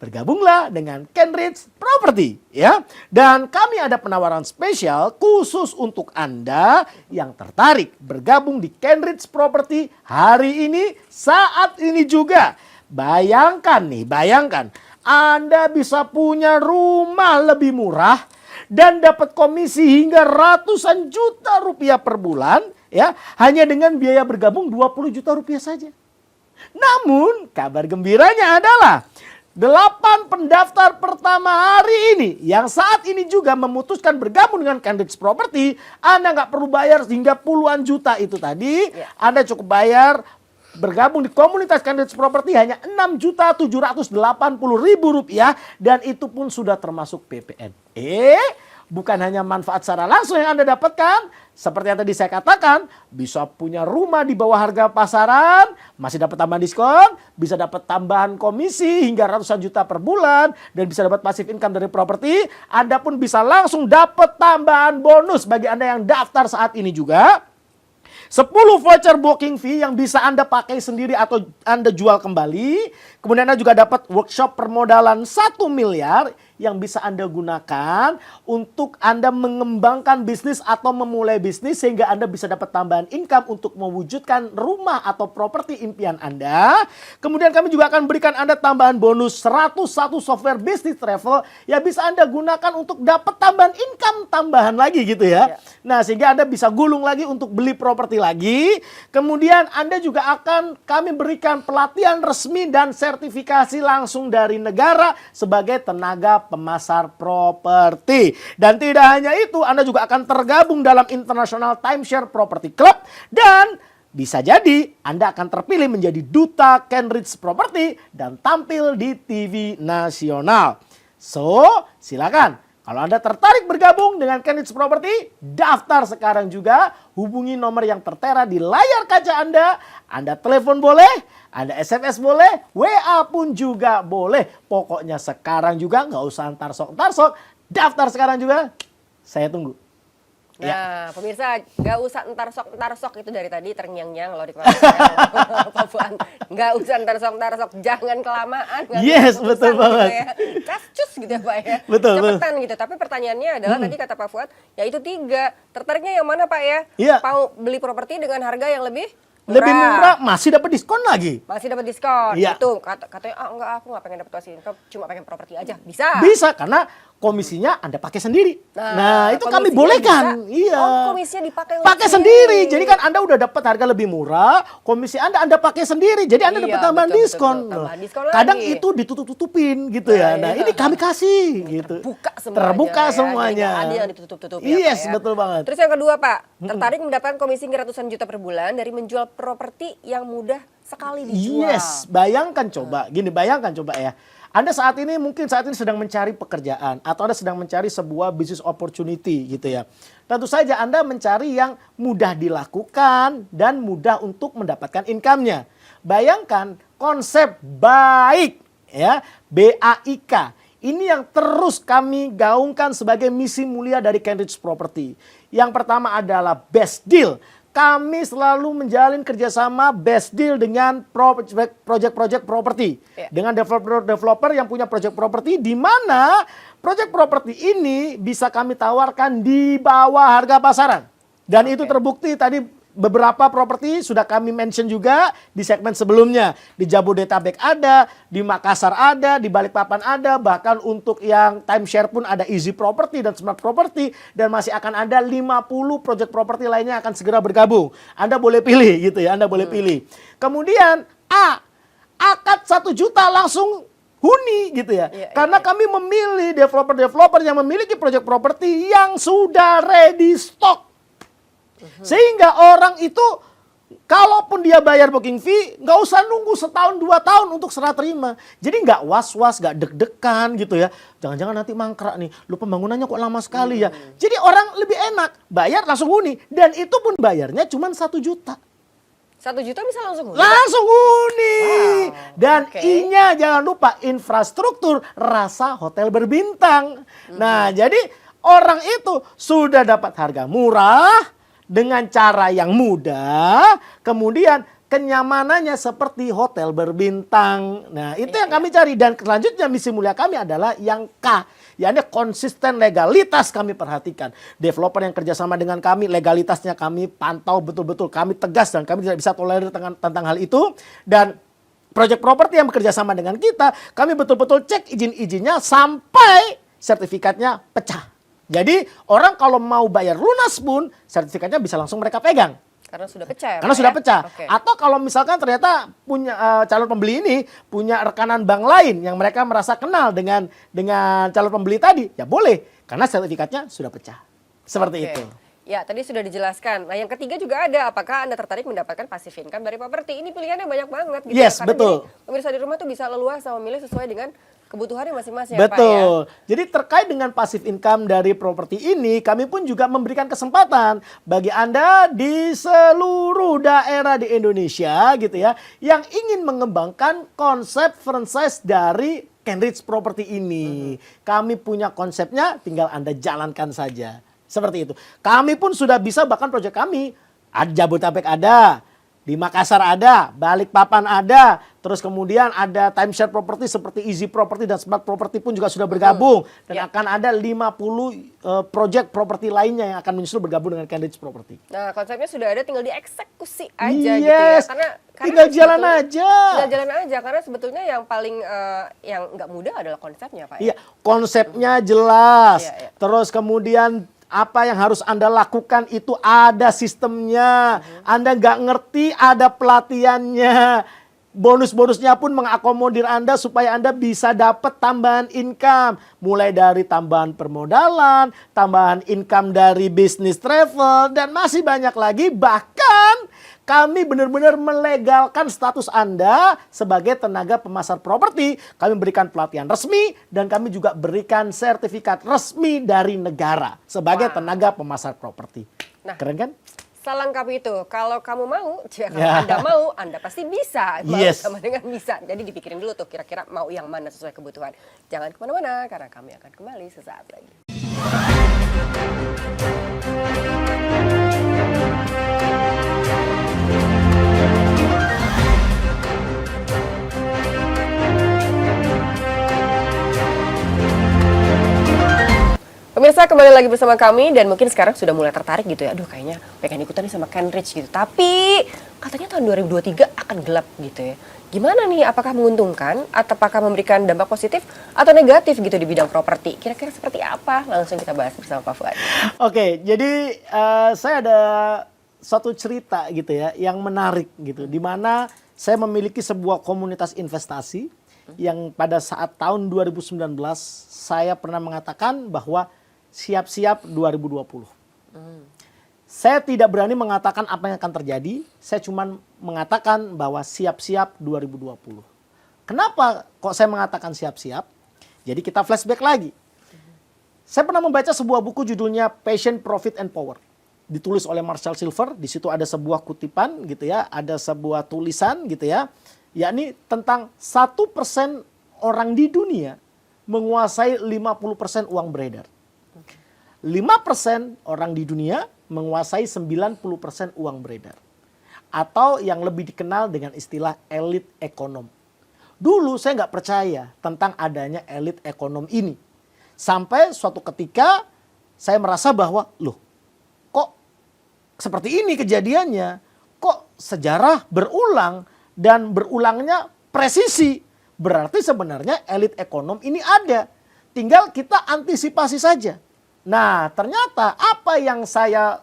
bergabunglah dengan Kenrich Property, ya. Dan kami ada penawaran spesial khusus untuk Anda yang tertarik bergabung di Kenrich Property hari ini, saat ini juga. Bayangkan Anda bisa punya rumah lebih murah dan dapat komisi hingga ratusan juta rupiah per bulan, ya, hanya dengan biaya bergabung 20 juta rupiah saja. Namun kabar gembiranya adalah 8 pendaftar pertama hari ini yang saat ini juga memutuskan bergabung dengan Kenrich Property, Anda nggak perlu bayar hingga puluhan juta itu tadi. Anda cukup bayar bergabung di komunitas Kenrich Property hanya Rp6.780.000 dan itu pun sudah termasuk PPN. Bukan hanya manfaat secara langsung yang Anda dapatkan, seperti yang tadi saya katakan, bisa punya rumah di bawah harga pasaran, masih dapat tambahan diskon, bisa dapat tambahan komisi hingga ratusan juta per bulan, dan bisa dapat passive income dari properti. Anda pun bisa langsung dapat tambahan bonus bagi Anda yang daftar saat ini juga. 10 voucher booking fee yang bisa Anda pakai sendiri atau Anda jual kembali. Kemudian Anda juga dapat workshop permodalan 1 miliar yang bisa Anda gunakan untuk Anda mengembangkan bisnis atau memulai bisnis sehingga Anda bisa dapat tambahan income untuk mewujudkan rumah atau properti impian Anda. Kemudian kami juga akan berikan Anda tambahan bonus 101 software business travel yang bisa Anda gunakan untuk dapat tambahan income tambahan lagi gitu ya. Nah, sehingga Anda bisa gulung lagi untuk beli properti lagi. Kemudian Anda juga akan kami berikan pelatihan resmi dan sertifikasi langsung dari negara sebagai tenaga pemasar properti. Dan tidak hanya itu, Anda juga akan tergabung dalam International Timeshare Property Club dan bisa jadi Anda akan terpilih menjadi duta Kenrich Property dan tampil di TV nasional. So, silakan. Kalau Anda tertarik bergabung dengan Kenrich Property, daftar sekarang juga. Hubungi nomor yang tertera di layar kaca Anda. Anda telepon boleh, Anda SMS boleh, WA pun juga boleh. Pokoknya sekarang juga, nggak usah entar sok. Daftar sekarang juga, saya tunggu. Ya. Nah, pemirsa, nggak usah entar sok itu dari tadi terngiang-ngiang loh di kepala saya. Pak Fuad. Nggak usah entar sok, jangan kelamaan. nggak Yes, keputusan betul gitu banget. ya. Cascus gitu ya Pak ya. Betul, Cepetan gitu. Tapi pertanyaannya adalah tadi kata Pak Fuad, ya itu 3. Tertariknya yang mana Pak ya? Iya. Mau beli properti dengan harga yang lebih Lebih murah, masih dapat diskon lagi. Masih dapat diskon. Iya. Itu katanya enggak, aku nggak pengen dapat passive income, cuma pengen properti aja. Bisa. Bisa karena komisinya Anda pakai sendiri. Nah, itu kami komisinya bolehkan. bisa. Iya. Oh, komisinya dipakai Pakai sendiri. Jadi kan Anda udah dapat harga lebih murah, komisi Anda pakai sendiri. Jadi Anda Iya, dapat tambahan betul, diskon. betul. Tambahan diskon Kadang lagi. itu ditutup-tutupin gitu ya. Nah, iya. ini kami kasih gitu. Terbuka ya. semuanya. Jadi nggak ada yang ditutup-tutupi Yes, ya, Pak ya. betul banget. Terus yang kedua Pak, tertarik mendapatkan komisi ratusan juta per bulan dari menjual properti yang mudah sekali dijual. Yes, bayangkan coba. Gini, bayangkan coba ya. Anda saat ini sedang mencari pekerjaan atau Anda sedang mencari sebuah business opportunity gitu ya. Tentu saja Anda mencari yang mudah dilakukan dan mudah untuk mendapatkan income-nya. Bayangkan konsep baik ya, BAIK. Ini yang terus kami gaungkan sebagai misi mulia dari Kenrich Property. Yang pertama adalah best deal. Kami selalu menjalin kerjasama best deal dengan project-project properti. Ya. Dengan developer-developer yang punya project properti, di mana project properti ini bisa kami tawarkan di bawah harga pasaran. Dan itu terbukti tadi beberapa properti sudah kami mention juga di segmen sebelumnya. Di Jabodetabek ada, di Makassar ada, di Balikpapan ada, bahkan untuk yang timeshare pun ada Easy Property dan Smart Property, dan masih akan ada 50 project properti lainnya akan segera bergabung. Anda boleh pilih gitu ya, Anda boleh pilih. Kemudian akad 1 juta langsung huni gitu ya. Karena kami memilih developer-developer yang memiliki project properti yang sudah ready stock. Sehingga orang itu kalaupun dia bayar booking fee, nggak usah nunggu 1-2 tahun untuk serah terima. Jadi nggak was-was, nggak deg-degan gitu ya. Jangan-jangan nanti mangkrak nih, lu pembangunannya kok lama sekali ya. Jadi orang lebih enak, bayar langsung huni. Dan itu pun bayarnya cuma 1 juta. 1 juta bisa langsung huni? Langsung huni. Wow, Dan oke. I-nya jangan lupa infrastruktur rasa hotel berbintang. Nah, jadi orang itu sudah dapat harga murah dengan cara yang mudah, kemudian kenyamanannya seperti hotel berbintang. Nah, itu yang kami cari. Dan selanjutnya misi mulia kami adalah yang K. Yakni konsisten legalitas kami perhatikan. Developer yang kerjasama dengan kami, legalitasnya kami pantau betul-betul. Kami tegas dan kami tidak bisa tolerir tentang hal itu. Dan project property yang bekerja sama dengan kita, kami betul-betul cek izin-izinnya sampai sertifikatnya pecah. Jadi orang kalau mau bayar lunas pun sertifikatnya bisa langsung mereka pegang. Karena sudah pecah ya, Karena Pak, sudah ya? pecah. Oke. Atau kalau misalkan ternyata punya calon pembeli ini punya rekanan bank lain yang mereka merasa kenal dengan calon pembeli tadi, ya boleh karena sertifikatnya sudah pecah. Seperti Oke. itu. Ya, tadi sudah dijelaskan. Nah, yang ketiga juga ada, apakah Anda tertarik mendapatkan passive income dari properti? Ini pilihannya banyak banget gitu. Yes, Karena betul. jadi pemirsa di rumah tuh bisa leluasa memilih sesuai dengan kebutuhannya masing-masing ya, Pak ya. Betul. Jadi terkait dengan passive income dari properti ini, kami pun juga memberikan kesempatan bagi Anda di seluruh daerah di Indonesia gitu ya, yang ingin mengembangkan konsep franchise dari Kenrich Property ini. Kami punya konsepnya, tinggal Anda jalankan saja. Seperti itu. Kami pun sudah bisa, bahkan proyek kami, Jabodetabek ada, di Makassar ada, Balikpapan ada, terus kemudian ada timeshare property seperti Easy Property dan Smart Property pun juga sudah bergabung. Dan akan ada 50 project property lainnya yang akan menyusul bergabung dengan Kenrich Property. Nah, konsepnya sudah ada, tinggal dieksekusi aja gitu ya. Yes, Karena tinggal jalan sebetulnya- aja. Tinggal jalan aja, karena sebetulnya yang paling yang nggak mudah adalah konsepnya, Pak ya. Iya, konsepnya jelas. Iya, iya. Terus kemudian apa yang harus Anda lakukan itu ada sistemnya. Anda nggak ngerti, ada pelatihannya. Bonus-bonusnya pun mengakomodir Anda supaya Anda bisa dapat tambahan income. Mulai dari tambahan permodalan, tambahan income dari bisnis travel, dan masih banyak lagi. Bahkan kami benar-benar melegalkan status Anda sebagai tenaga pemasar properti. Kami berikan pelatihan resmi dan kami juga berikan sertifikat resmi dari negara sebagai tenaga pemasar properti. Nah, keren kan? selengkap itu. Kalau kamu mau, kalau Ya. Anda mau, Anda pasti bisa. Mau Yes. sama dengan bisa. Jadi dipikirin dulu tuh kira-kira mau yang mana sesuai kebutuhan. Jangan kemana-mana karena kami akan kembali sesaat lagi. kembali lagi bersama kami dan mungkin sekarang sudah mulai tertarik gitu ya. Aduh kayaknya pengen ikutan nih sama Kenrich gitu. Tapi katanya tahun 2023 akan gelap gitu ya. Gimana nih, apakah menguntungkan atau apakah memberikan dampak positif atau negatif gitu di bidang properti? Kira-kira seperti apa? Langsung kita bahas bersama Pak Fuad. Oke, jadi saya ada suatu cerita gitu ya yang menarik gitu. Di mana saya memiliki sebuah komunitas investasi yang pada saat tahun 2019 saya pernah mengatakan bahwa siap-siap 2020. Saya tidak berani mengatakan apa yang akan terjadi, saya cuma mengatakan bahwa siap-siap 2020. Kenapa kok saya mengatakan siap-siap? Jadi kita flashback lagi. Saya pernah membaca sebuah buku judulnya Passion, Profit and Power. Ditulis oleh Marshall Silver, di situ ada sebuah kutipan gitu ya, ada sebuah tulisan gitu ya, yakni tentang 1% orang di dunia menguasai 50% uang beredar. 5% orang di dunia menguasai 90% uang beredar. Atau yang lebih dikenal dengan istilah elit ekonom. Dulu saya nggak percaya tentang adanya elit ekonom ini. Sampai suatu ketika saya merasa bahwa, loh kok seperti ini kejadiannya? Kok sejarah berulang dan berulangnya presisi? Berarti sebenarnya elit ekonom ini ada. Tinggal kita antisipasi saja. Nah, ternyata apa yang saya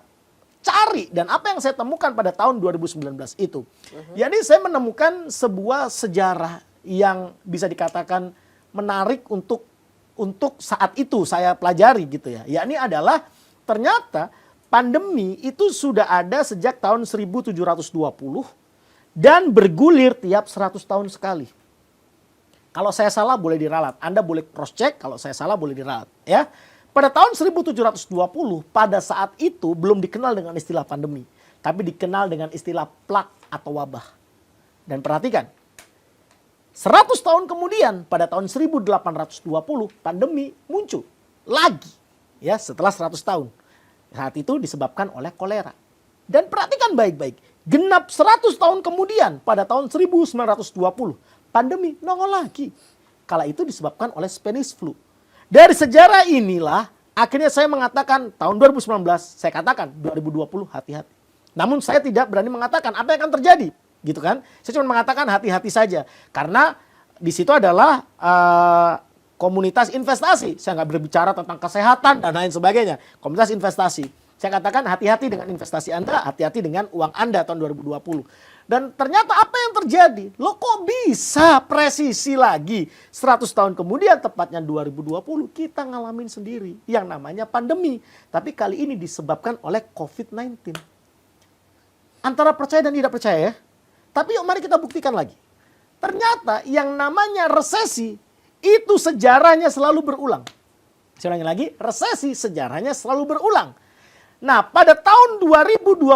cari dan apa yang saya temukan pada tahun 2019 itu. Jadi saya menemukan sebuah sejarah yang bisa dikatakan menarik untuk saat itu saya pelajari gitu ya. Yakni adalah ternyata pandemi itu sudah ada sejak tahun 1720 dan bergulir tiap 100 tahun sekali. Kalau saya salah boleh diralat. Anda boleh cross check, kalau saya salah boleh diralat ya. Pada tahun 1720 pada saat itu belum dikenal dengan istilah pandemi, tapi dikenal dengan istilah plak atau wabah. Dan perhatikan, 100 tahun kemudian pada tahun 1820 pandemi muncul lagi ya setelah 100 tahun. Saat itu disebabkan oleh kolera. Dan perhatikan baik-baik, genap 100 tahun kemudian pada tahun 1920 pandemi nongol lagi. Kala itu disebabkan oleh Spanish flu. Dari sejarah inilah akhirnya saya mengatakan tahun 2019, saya katakan 2020 hati-hati. Namun saya tidak berani mengatakan apa yang akan terjadi, gitu kan? Saya cuma mengatakan hati-hati saja karena di situ adalah komunitas investasi. Saya nggak berbicara tentang kesehatan dan lain sebagainya. Komunitas investasi. Saya katakan hati-hati dengan investasi Anda, hati-hati dengan uang Anda tahun 2020. Dan ternyata apa yang terjadi? Loh kok bisa presisi lagi? 100 tahun kemudian tepatnya 2020 kita ngalamin sendiri yang namanya pandemi. Tapi kali ini disebabkan oleh COVID-19. Antara percaya dan tidak percaya ya. Tapi yuk mari kita buktikan lagi. Ternyata yang namanya resesi itu sejarahnya selalu berulang. Saya ulangi lagi, resesi sejarahnya selalu berulang. Nah, pada tahun 2021,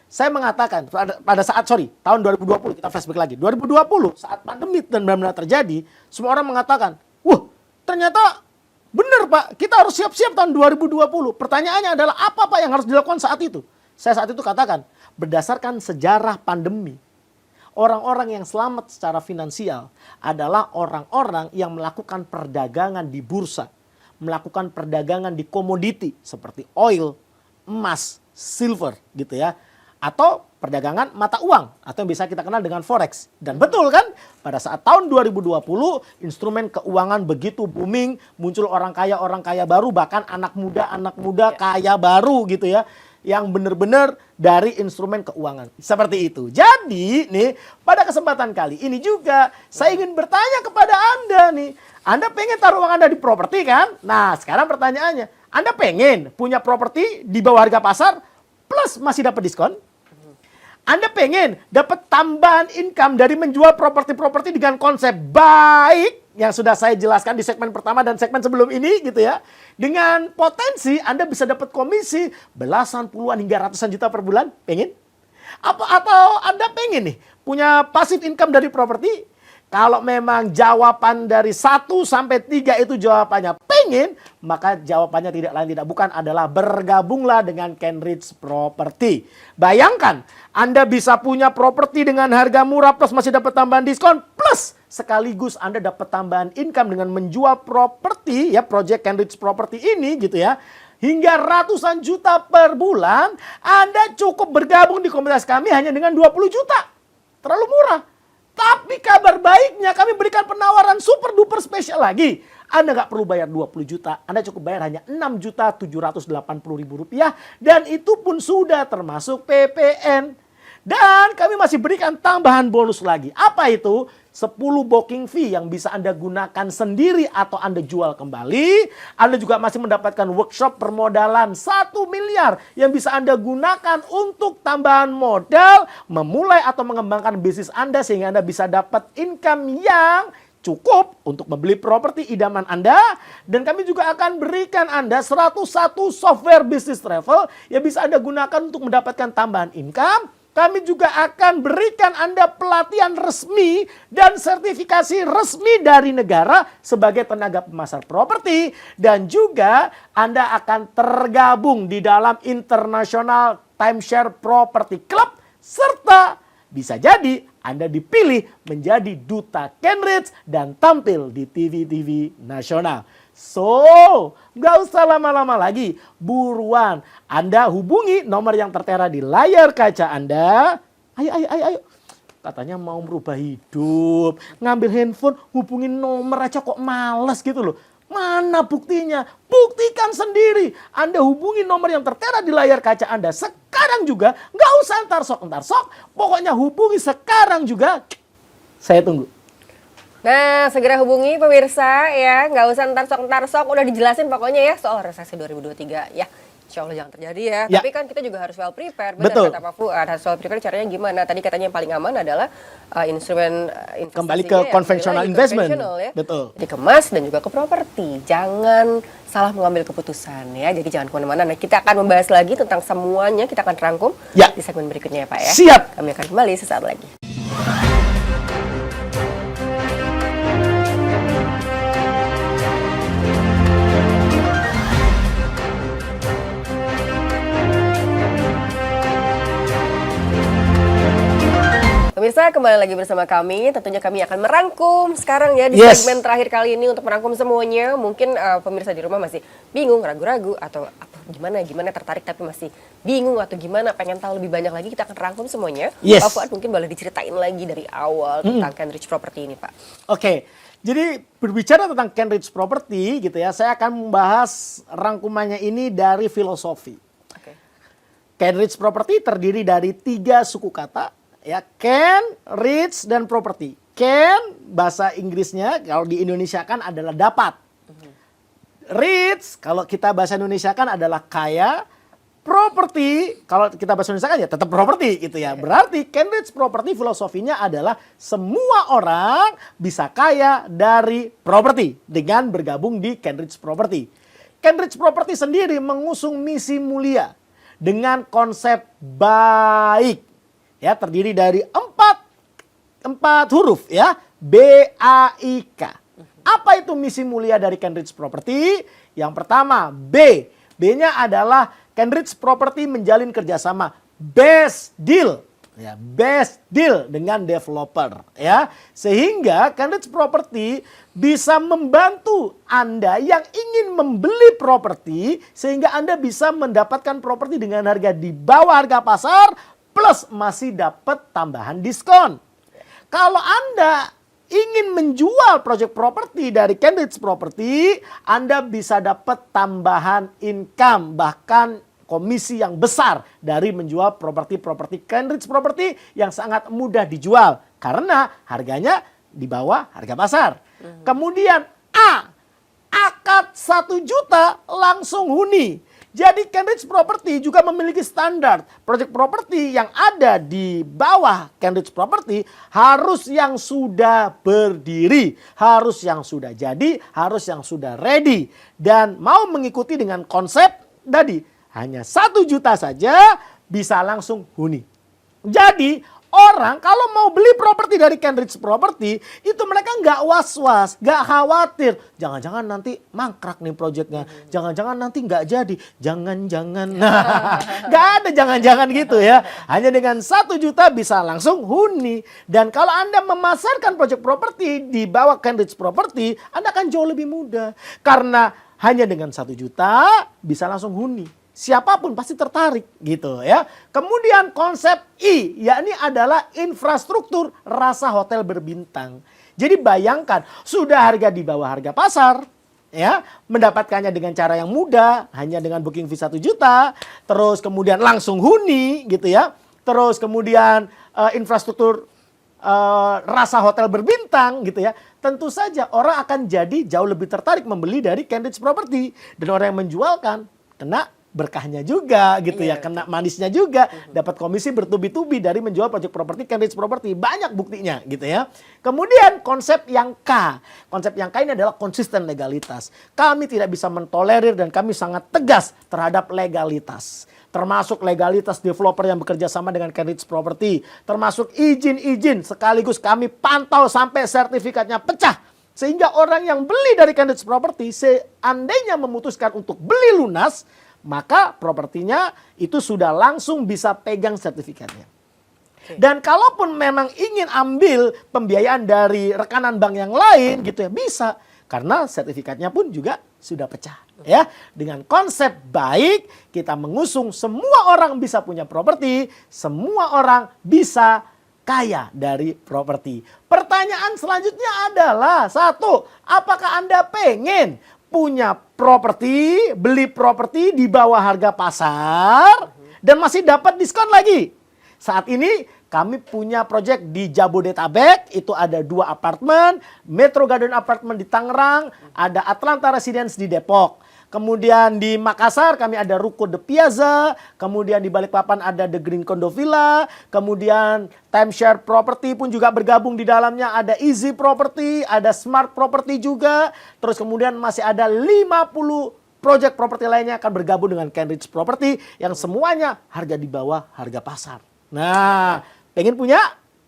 saya mengatakan, pada saat, tahun 2020, kita flashback lagi. 2020, saat pandemi dan benar-benar terjadi, semua orang mengatakan, wah, ternyata benar Pak, kita harus siap-siap tahun 2020. Pertanyaannya adalah, apa Pak yang harus dilakukan saat itu? Saya saat itu katakan, berdasarkan sejarah pandemi, orang-orang yang selamat secara finansial adalah orang-orang yang melakukan perdagangan di bursa. Melakukan perdagangan di komoditi seperti oil, emas, silver gitu ya. Atau perdagangan mata uang atau yang bisa kita kenal dengan forex. Dan betul kan pada saat tahun 2020 instrumen keuangan begitu booming, muncul orang kaya baru, bahkan anak muda kaya baru gitu ya. Yang benar-benar dari instrumen keuangan. Seperti itu. Jadi nih pada kesempatan kali ini juga saya ingin bertanya kepada Anda nih. Anda pengen taruh uang Anda di properti kan? Nah sekarang pertanyaannya. Anda pengen punya properti di bawah harga pasar plus masih dapat diskon? Anda pengen dapat tambahan income dari menjual properti-properti dengan konsep baik yang sudah saya jelaskan di segmen pertama dan segmen sebelum ini gitu ya. Dengan potensi Anda bisa dapat komisi belasan, puluhan hingga ratusan juta per bulan. Pengen? Atau Anda pengen nih punya passive income dari properti? Kalau memang jawaban dari 1 sampai 3 itu jawabannya pengen, maka jawabannya tidak lain tidak bukan adalah bergabunglah dengan Kenrich Property. Bayangkan, Anda bisa punya properti dengan harga murah plus masih dapat tambahan diskon plus plus sekaligus Anda dapat tambahan income dengan menjual properti ya, Project Kenrich Property ini gitu ya, hingga ratusan juta per bulan, Anda cukup bergabung di komunitas kami hanya dengan 20 juta. Terlalu murah. Tapi kabar baiknya kami berikan penawaran super duper spesial lagi. Anda nggak perlu bayar 20 juta, Anda cukup bayar hanya 6.780.000 rupiah, dan itu pun sudah termasuk PPN. Dan kami masih berikan tambahan bonus lagi. Apa itu? 10 booking fee yang bisa Anda gunakan sendiri atau Anda jual kembali. Anda juga masih mendapatkan workshop permodalan 1 miliar yang bisa Anda gunakan untuk tambahan modal, memulai atau mengembangkan bisnis Anda sehingga Anda bisa dapat income yang cukup untuk membeli properti idaman Anda. Dan kami juga akan berikan Anda 101 software business travel yang bisa Anda gunakan untuk mendapatkan tambahan income. Kami juga akan berikan Anda pelatihan resmi dan sertifikasi resmi dari negara sebagai tenaga pemasar properti. Dan juga Anda akan tergabung di dalam International Timeshare Property Club. Serta bisa jadi Anda dipilih menjadi duta Kenrich dan tampil di TV-TV nasional. So, nggak usah lama-lama lagi. Buruan, Anda hubungi nomor yang tertera di layar kaca Anda. Ayo. Katanya mau merubah hidup. Ngambil handphone, hubungin nomor aja kok males gitu loh. Mana buktinya? Buktikan sendiri. Anda hubungi nomor yang tertera di layar kaca Anda sekarang juga. Nggak usah entar sok. Pokoknya hubungi sekarang juga. Saya tunggu. Nah, segera hubungi pemirsa ya, nggak usah entar sok, udah dijelasin pokoknya ya soal resesi 2023 ya. Insya Allah jangan terjadi ya. Tapi kan kita juga harus well prepare. Benar kata Pak Fuad, harus well prepare. Caranya gimana? Tadi katanya yang paling aman adalah instrumen investasinya kembali ke conventional investment. Ya. Betul. Dikemas dan juga ke properti. Jangan salah mengambil keputusan ya. Jadi jangan kemana-mana. Nah, kita akan membahas lagi tentang semuanya. Kita akan rangkum di segmen berikutnya ya Pak ya. Siap. Kami akan kembali sesaat lagi. Pemirsa, kembali lagi bersama kami. Tentunya kami akan merangkum sekarang ya di segmen terakhir kali ini untuk merangkum semuanya. Mungkin pemirsa di rumah masih bingung, ragu-ragu atau apa, gimana tertarik tapi masih bingung atau gimana pengen tahu lebih banyak lagi. Kita akan rangkum semuanya. Pak Fuad mungkin boleh diceritain lagi dari awal tentang Kenrich Property ini, Pak. Oke. Jadi berbicara tentang Kenrich Property gitu ya, saya akan membahas rangkumannya ini dari filosofi. Kenrich Property terdiri dari 3 suku kata. Ya, Ken, Rich, dan Property. Ken, bahasa Inggrisnya kalau di Indonesia kan adalah dapat. Rich, kalau kita bahasa Indonesia kan adalah kaya. Property, kalau kita bahasa Indonesia kan ya tetap properti gitu ya. Berarti Kenrich Property filosofinya adalah semua orang bisa kaya dari properti dengan bergabung di Kenrich Property. Kenrich Property sendiri mengusung misi mulia dengan konsep baik. Ya, terdiri dari 4 huruf ya, BAIK. Apa itu misi mulia dari Kenrich Property? Yang pertama, B. B-nya adalah Kenrich Property menjalin kerjasama best deal. Ya, best deal dengan developer ya. Sehingga Kenrich Property bisa membantu Anda yang ingin membeli properti sehingga Anda bisa mendapatkan properti dengan harga di bawah harga pasar plus masih dapat tambahan diskon. Kalau Anda ingin menjual project properti dari Kenrich Property, Anda bisa dapat tambahan income, bahkan komisi yang besar dari menjual properti Kenrich Property yang sangat mudah dijual karena harganya di bawah harga pasar. Kemudian A, akad 1 juta langsung huni. Jadi Kenrich Property juga memiliki standar project property yang ada di bawah Kenrich Property harus yang sudah berdiri, harus yang sudah jadi, harus yang sudah ready. Dan mau mengikuti dengan konsep tadi hanya 1 juta saja bisa langsung huni. Jadi orang kalau mau beli properti dari Kenrich Property, itu mereka nggak was-was, nggak khawatir. Jangan-jangan nanti mangkrak nih proyeknya. Jangan-jangan nanti nggak jadi. Jangan-jangan. Nah, nggak ada jangan-jangan gitu ya. Hanya dengan 1 juta bisa langsung huni. Dan kalau Anda memasarkan proyek properti di bawah Kenrich Property, Anda akan jauh lebih mudah. Karena hanya dengan 1 juta bisa langsung huni. Siapapun pasti tertarik gitu ya. Kemudian konsep I, yakni adalah infrastruktur rasa hotel berbintang. Jadi bayangkan, sudah harga di bawah harga pasar, ya, mendapatkannya dengan cara yang mudah, hanya dengan booking fee 1 juta, terus kemudian langsung huni gitu ya. Terus kemudian infrastruktur rasa hotel berbintang gitu ya. Tentu saja orang akan jadi jauh lebih tertarik membeli dari Kenrich Property. Dan orang yang menjualkan kena berkahnya juga gitu ya, kena manisnya juga, dapat komisi bertubi-tubi dari menjual proyek properti Kenrich Property, banyak buktinya gitu ya. Kemudian konsep yang K, konsep yang K ini adalah konsisten legalitas. Kami tidak bisa mentolerir dan kami sangat tegas terhadap legalitas. Termasuk legalitas developer yang bekerja sama dengan Kenrich Property, termasuk izin-izin sekaligus kami pantau sampai sertifikatnya pecah. Sehingga orang yang beli dari Kenrich Property seandainya memutuskan untuk beli lunas, maka propertinya itu sudah langsung bisa pegang sertifikatnya. Dan kalaupun memang ingin ambil pembiayaan dari rekanan bank yang lain gitu ya, bisa. Karena sertifikatnya pun juga sudah pecah. Ya, dengan konsep baik kita mengusung semua orang bisa punya properti, semua orang bisa kaya dari properti. Pertanyaan selanjutnya adalah, 1, apakah Anda pengen punya properti, beli properti di bawah harga pasar dan masih dapat diskon lagi? Saat ini kami punya proyek di Jabodetabek, itu ada 2 apartemen, Metro Garden Apartment di Tangerang, ada Atlanta Residence di Depok. Kemudian di Makassar kami ada Ruko The Piazza, kemudian di Balikpapan ada The Green Condo Villa, kemudian Timeshare Property pun juga bergabung di dalamnya, ada Easy Property, ada Smart Property juga, terus kemudian masih ada 50 proyek properti lainnya akan bergabung dengan Kenrich Property yang semuanya harga di bawah harga pasar. Nah, pengen punya?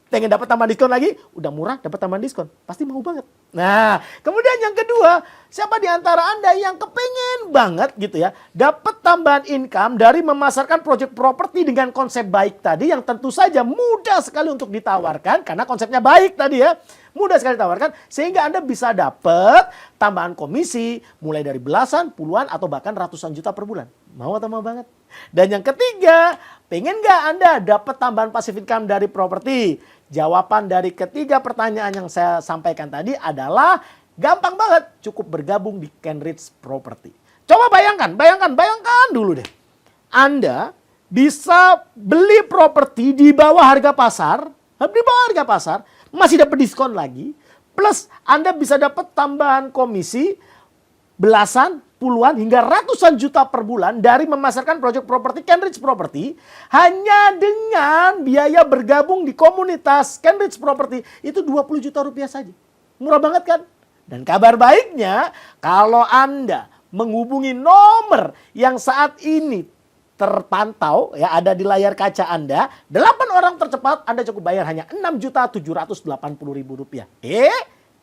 Pengen dapat tambahan diskon lagi? Udah murah dapat tambahan diskon. Pasti mau banget. Nah, kemudian yang kedua, siapa di antara Anda yang kepengen banget gitu ya, dapat tambahan income dari memasarkan proyek properti dengan konsep baik tadi yang tentu saja mudah sekali untuk ditawarkan karena konsepnya baik tadi ya. Mudah sekali ditawarkan sehingga Anda bisa dapat tambahan komisi mulai dari belasan, puluhan atau bahkan ratusan juta per bulan. Mau atau mau banget? Dan yang ketiga, pengen nggak Anda dapat tambahan passive income dari properti? Jawaban dari ketiga pertanyaan yang saya sampaikan tadi adalah gampang banget. Cukup bergabung di Kenrich Property. Coba bayangkan dulu deh. Anda bisa beli properti di bawah harga pasar, masih dapat diskon lagi, plus Anda bisa dapat tambahan komisi belasan, puluhan hingga ratusan juta per bulan dari memasarkan proyek properti Kenrich Property hanya dengan biaya bergabung di komunitas Kenrich Property itu 20 juta rupiah saja. Murah banget kan? Dan kabar baiknya kalau Anda menghubungi nomor yang saat ini terpantau ya ada di layar kaca Anda, 8 orang tercepat Anda cukup bayar hanya Rp6.780.000.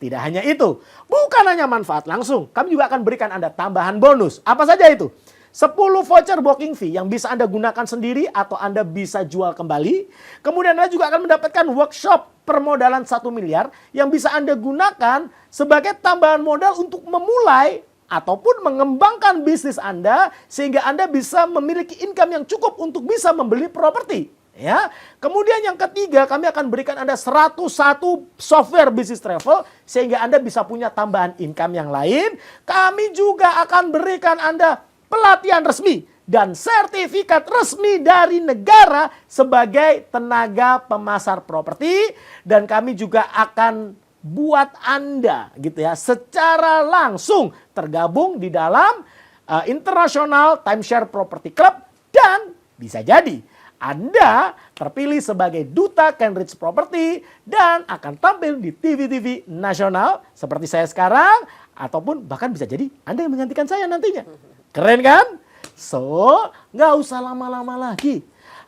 Tidak hanya itu, bukan hanya manfaat langsung, kami juga akan berikan Anda tambahan bonus. Apa saja itu? 10 voucher booking fee yang bisa Anda gunakan sendiri atau Anda bisa jual kembali. Kemudian Anda juga akan mendapatkan workshop permodalan 1 miliar yang bisa Anda gunakan sebagai tambahan modal untuk memulai ataupun mengembangkan bisnis Anda sehingga Anda bisa memiliki income yang cukup untuk bisa membeli properti. Ya, kemudian yang ketiga kami akan berikan Anda 101 software bisnis travel sehingga Anda bisa punya tambahan income yang lain. Kami juga akan berikan Anda pelatihan resmi dan sertifikat resmi dari negara sebagai tenaga pemasar properti dan kami juga akan buat Anda gitu ya secara langsung tergabung di dalam International Timeshare Property Club dan bisa jadi Anda terpilih sebagai duta Kenrich Property dan akan tampil di TV-TV nasional seperti saya sekarang ataupun bahkan bisa jadi Anda yang menggantikan saya nantinya. Keren kan? So, nggak usah lama-lama lagi.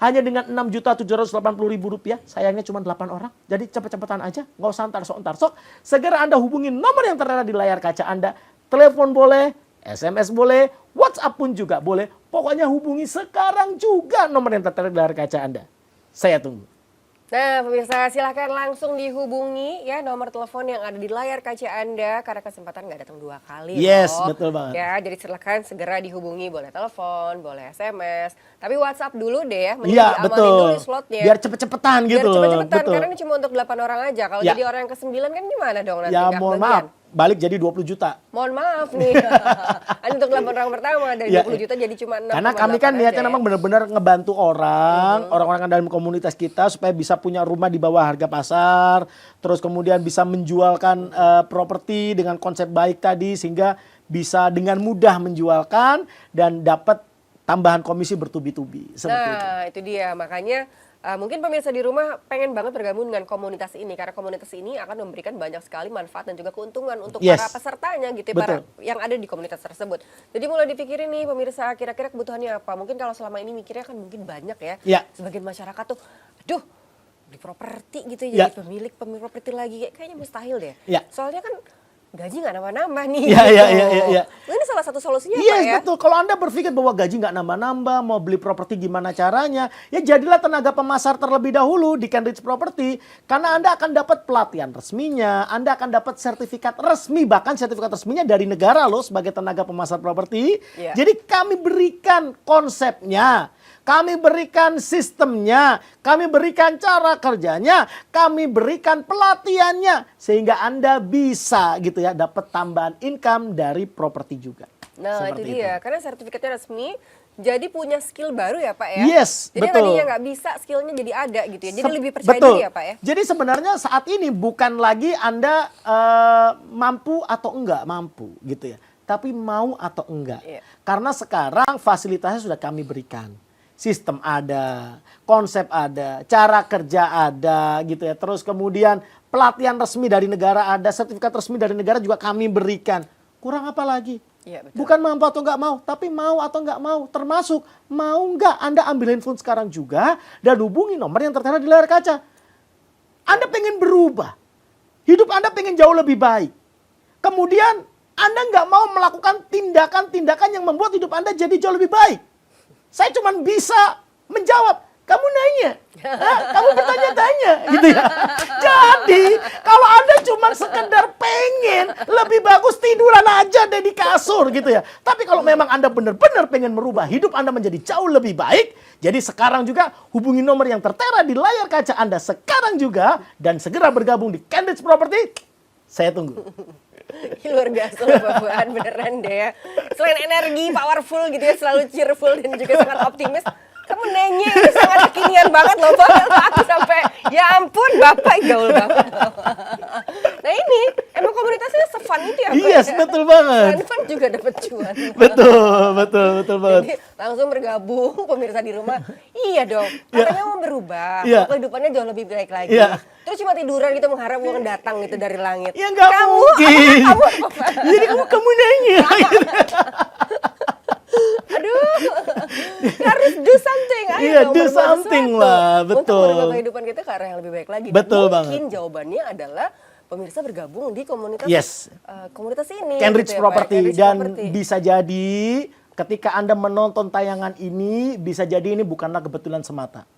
hanya dengan Rp6.780.000. Sayangnya cuma 8 orang. Jadi cepet-cepetan aja, nggak usah entar-sok. Segera Anda hubungi nomor yang tertera di layar kaca Anda. Telepon boleh, SMS boleh, WhatsApp pun juga boleh. Pokoknya hubungi sekarang juga nomor yang tertera di layar kaca Anda. Saya tunggu. Nah, pemirsa silahkan langsung dihubungi ya nomor telepon yang ada di layar kaca Anda karena kesempatan nggak datang 2 kali. Yes, loh. betul banget. Ya, jadi silakan segera dihubungi, boleh telepon, boleh SMS, tapi WhatsApp dulu deh ya, Iya, diamanin betul. dulu slotnya. Biar cepet-cepetan gitu Biar loh. cepet-cepetan Betul. karena ini cuma untuk 8 orang aja. Kalau Ya. jadi orang yang ke-9 kan gimana dong nanti? Ya nggak mohon kebagian? maaf, balik jadi 20 juta. Mohon maaf nih. Hanya untuk 8 orang pertama dari Ya, 20 juta jadi cuma 6,8 karena kami kan niatnya aja ya. memang benar-benar ngebantu orang-orang yang dalam komunitas kita supaya bisa punya rumah di bawah harga pasar, terus kemudian bisa menjualkan properti dengan konsep baik tadi sehingga bisa dengan mudah menjualkan dan dapat tambahan komisi bertubi-tubi seperti itu. Nah, itu dia. Makanya mungkin pemirsa di rumah pengen banget bergabung dengan komunitas ini karena komunitas ini akan memberikan banyak sekali manfaat dan juga keuntungan untuk Yes. para pesertanya gitu ya, Betul. yang ada di komunitas tersebut. Jadi mulai dipikirin nih pemirsa kira-kira kebutuhannya apa. Mungkin kalau selama ini mikirnya kan mungkin banyak ya. Ya. Sebagian masyarakat tuh aduh beli properti gitu Ya. ya, jadi pemilik properti lagi kayaknya mustahil deh. Ya. Soalnya kan gaji nggak nambah-nambah nih. Ya, gitu. ya, ya, ya, ya. Nah, ini salah satu solusinya Yes, Pak ya. betul. Kalau Anda berpikir bahwa gaji nggak nambah-nambah, mau beli properti gimana caranya, ya jadilah tenaga pemasar terlebih dahulu di Kenrich Property. Karena Anda akan dapat pelatihan resminya, Anda akan dapat sertifikat resmi, bahkan sertifikat resminya dari negara loh sebagai tenaga pemasar properti. Iya. Jadi kami berikan konsepnya. Kami berikan sistemnya, kami berikan cara kerjanya, kami berikan pelatihannya sehingga Anda bisa gitu ya dapat tambahan income dari properti juga. Nah Seperti itu dia, karena sertifikatnya resmi, jadi punya skill baru ya Pak ya? Yes, jadi betul. tadinya nggak bisa, skillnya jadi ada gitu ya, jadi lebih percaya Betul. diri ya Pak ya? Jadi sebenarnya saat ini bukan lagi Anda mampu atau enggak mampu gitu ya, tapi mau atau enggak. Iya. Karena sekarang fasilitasnya sudah kami berikan. Sistem ada, konsep ada, cara kerja ada gitu ya. Terus kemudian pelatihan resmi dari negara ada, sertifikat resmi dari negara juga kami berikan. Kurang apa lagi? Iya, betul. Bukan mampu atau nggak mau, tapi mau atau nggak mau. Termasuk mau nggak Anda ambil handphone sekarang juga dan hubungi nomor yang tertera di layar kaca. Anda pengen berubah. Hidup Anda pengen jauh lebih baik. Kemudian Anda nggak mau melakukan tindakan-tindakan yang membuat hidup Anda jadi jauh lebih baik. Saya cuma bisa menjawab. Kamu nanya, kamu bertanya-tanya gitu ya. Jadi kalau Anda cuma sekedar pengen, lebih bagus tiduran aja deh di kasur gitu ya. Tapi kalau memang Anda benar-benar pengen merubah hidup Anda menjadi jauh lebih baik, jadi sekarang juga hubungi nomor yang tertera di layar kaca Anda sekarang juga dan segera bergabung di Kenrich Property. Saya tunggu. Luar biasa loh Bapak, beneran deh ya. Selain energi, powerful gitu ya, selalu cheerful dan juga sangat optimis. Kamu nanya itu sangat kekinian banget loh Pak. Aku sampai, ya ampun Bapak gaul banget. Nah ini, emang komunitasnya se-fun itu ya Pak? Yes, ya? betul banget. Selain fun juga dapat cuan. Betul banget. Jadi langsung bergabung pemirsa di rumah. Iya dong, katanya mau berubah. Iya. Kehidupannya jauh lebih baik lagi. Iya. Terus cuma tiduran gitu mengharap uang datang gitu dari langit. Ya nggak Kamu, mungkin. Kamu apa? Jadi kamu nanya. Aduh, harus do something. Ayo Iya, dong, do berbuat something sesuatu lah, untuk betul. merubah kehidupan kita ke arah yang lebih baik lagi. Dan Betul mungkin banget. jawabannya adalah pemirsa bergabung di komunitas Yes. komunitas ini. Kenrich gitu ya, Pak. Property Kenrich dan Property. bisa jadi ketika Anda menonton tayangan ini bisa jadi ini bukanlah kebetulan semata.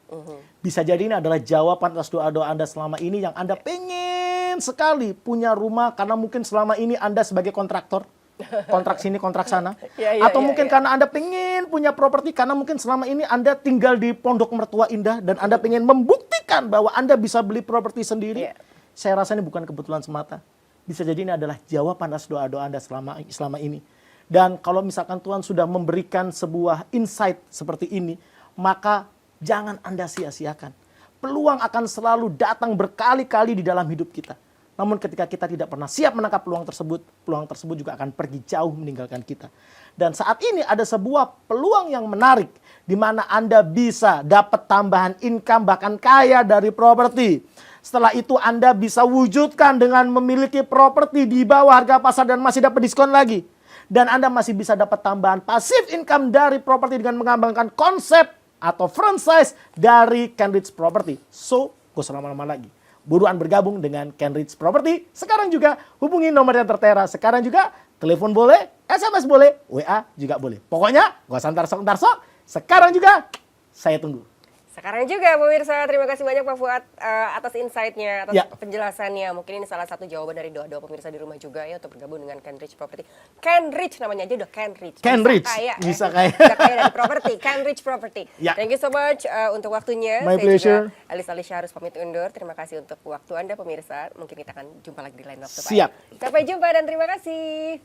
Bisa jadi ini adalah jawaban atas doa-doa Anda selama ini yang Anda pengen sekali punya rumah karena mungkin selama ini Anda sebagai kontraktor. Kontrak sini, kontrak sana. Atau mungkin karena Anda pengen punya properti karena mungkin selama ini Anda tinggal di pondok mertua indah dan Anda pengen membuktikan bahwa Anda bisa beli properti sendiri. Iya. Saya rasa ini bukan kebetulan semata. Bisa jadi ini adalah jawaban atas doa-doa Anda selama ini. Dan kalau misalkan Tuhan sudah memberikan sebuah insight seperti ini, maka jangan Anda sia-siakan. Peluang akan selalu datang berkali-kali di dalam hidup kita. Namun ketika kita tidak pernah siap menangkap peluang tersebut juga akan pergi jauh meninggalkan kita. Dan saat ini ada sebuah peluang yang menarik di mana Anda bisa dapat tambahan income bahkan kaya dari properti. Setelah itu Anda bisa wujudkan dengan memiliki properti di bawah harga pasar dan masih dapat diskon lagi. Dan Anda masih bisa dapat tambahan pasif income dari properti dengan mengembangkan konsep atau franchise dari Kenrich Property. So, gak usah lama-lama lagi. Buruan bergabung dengan Kenrich Property. Sekarang juga hubungi nomor yang tertera. Sekarang juga telepon boleh, SMS boleh, WA juga boleh. Pokoknya gak usah ntar-sok. Sekarang juga saya tunggu. Sekarang juga pemirsa, terima kasih banyak Pak Fuad atas insight-nya, atas Ya. penjelasannya. Mungkin ini salah satu jawaban dari doa-doa pemirsa di rumah juga ya untuk bergabung dengan Kenrich Property. Kenrich namanya aja udah Kenrich. Kenrich, Bisa bisa kaya. kaya. Bisa kaya dari properti, Kenrich Property. Ya. Thank you so much untuk waktunya. My pleasure. Alicia harus pamit undur. Terima kasih untuk waktu Anda pemirsa. Mungkin kita akan jumpa lagi di lain waktu. Pak. Siap. Sampai jumpa dan terima kasih.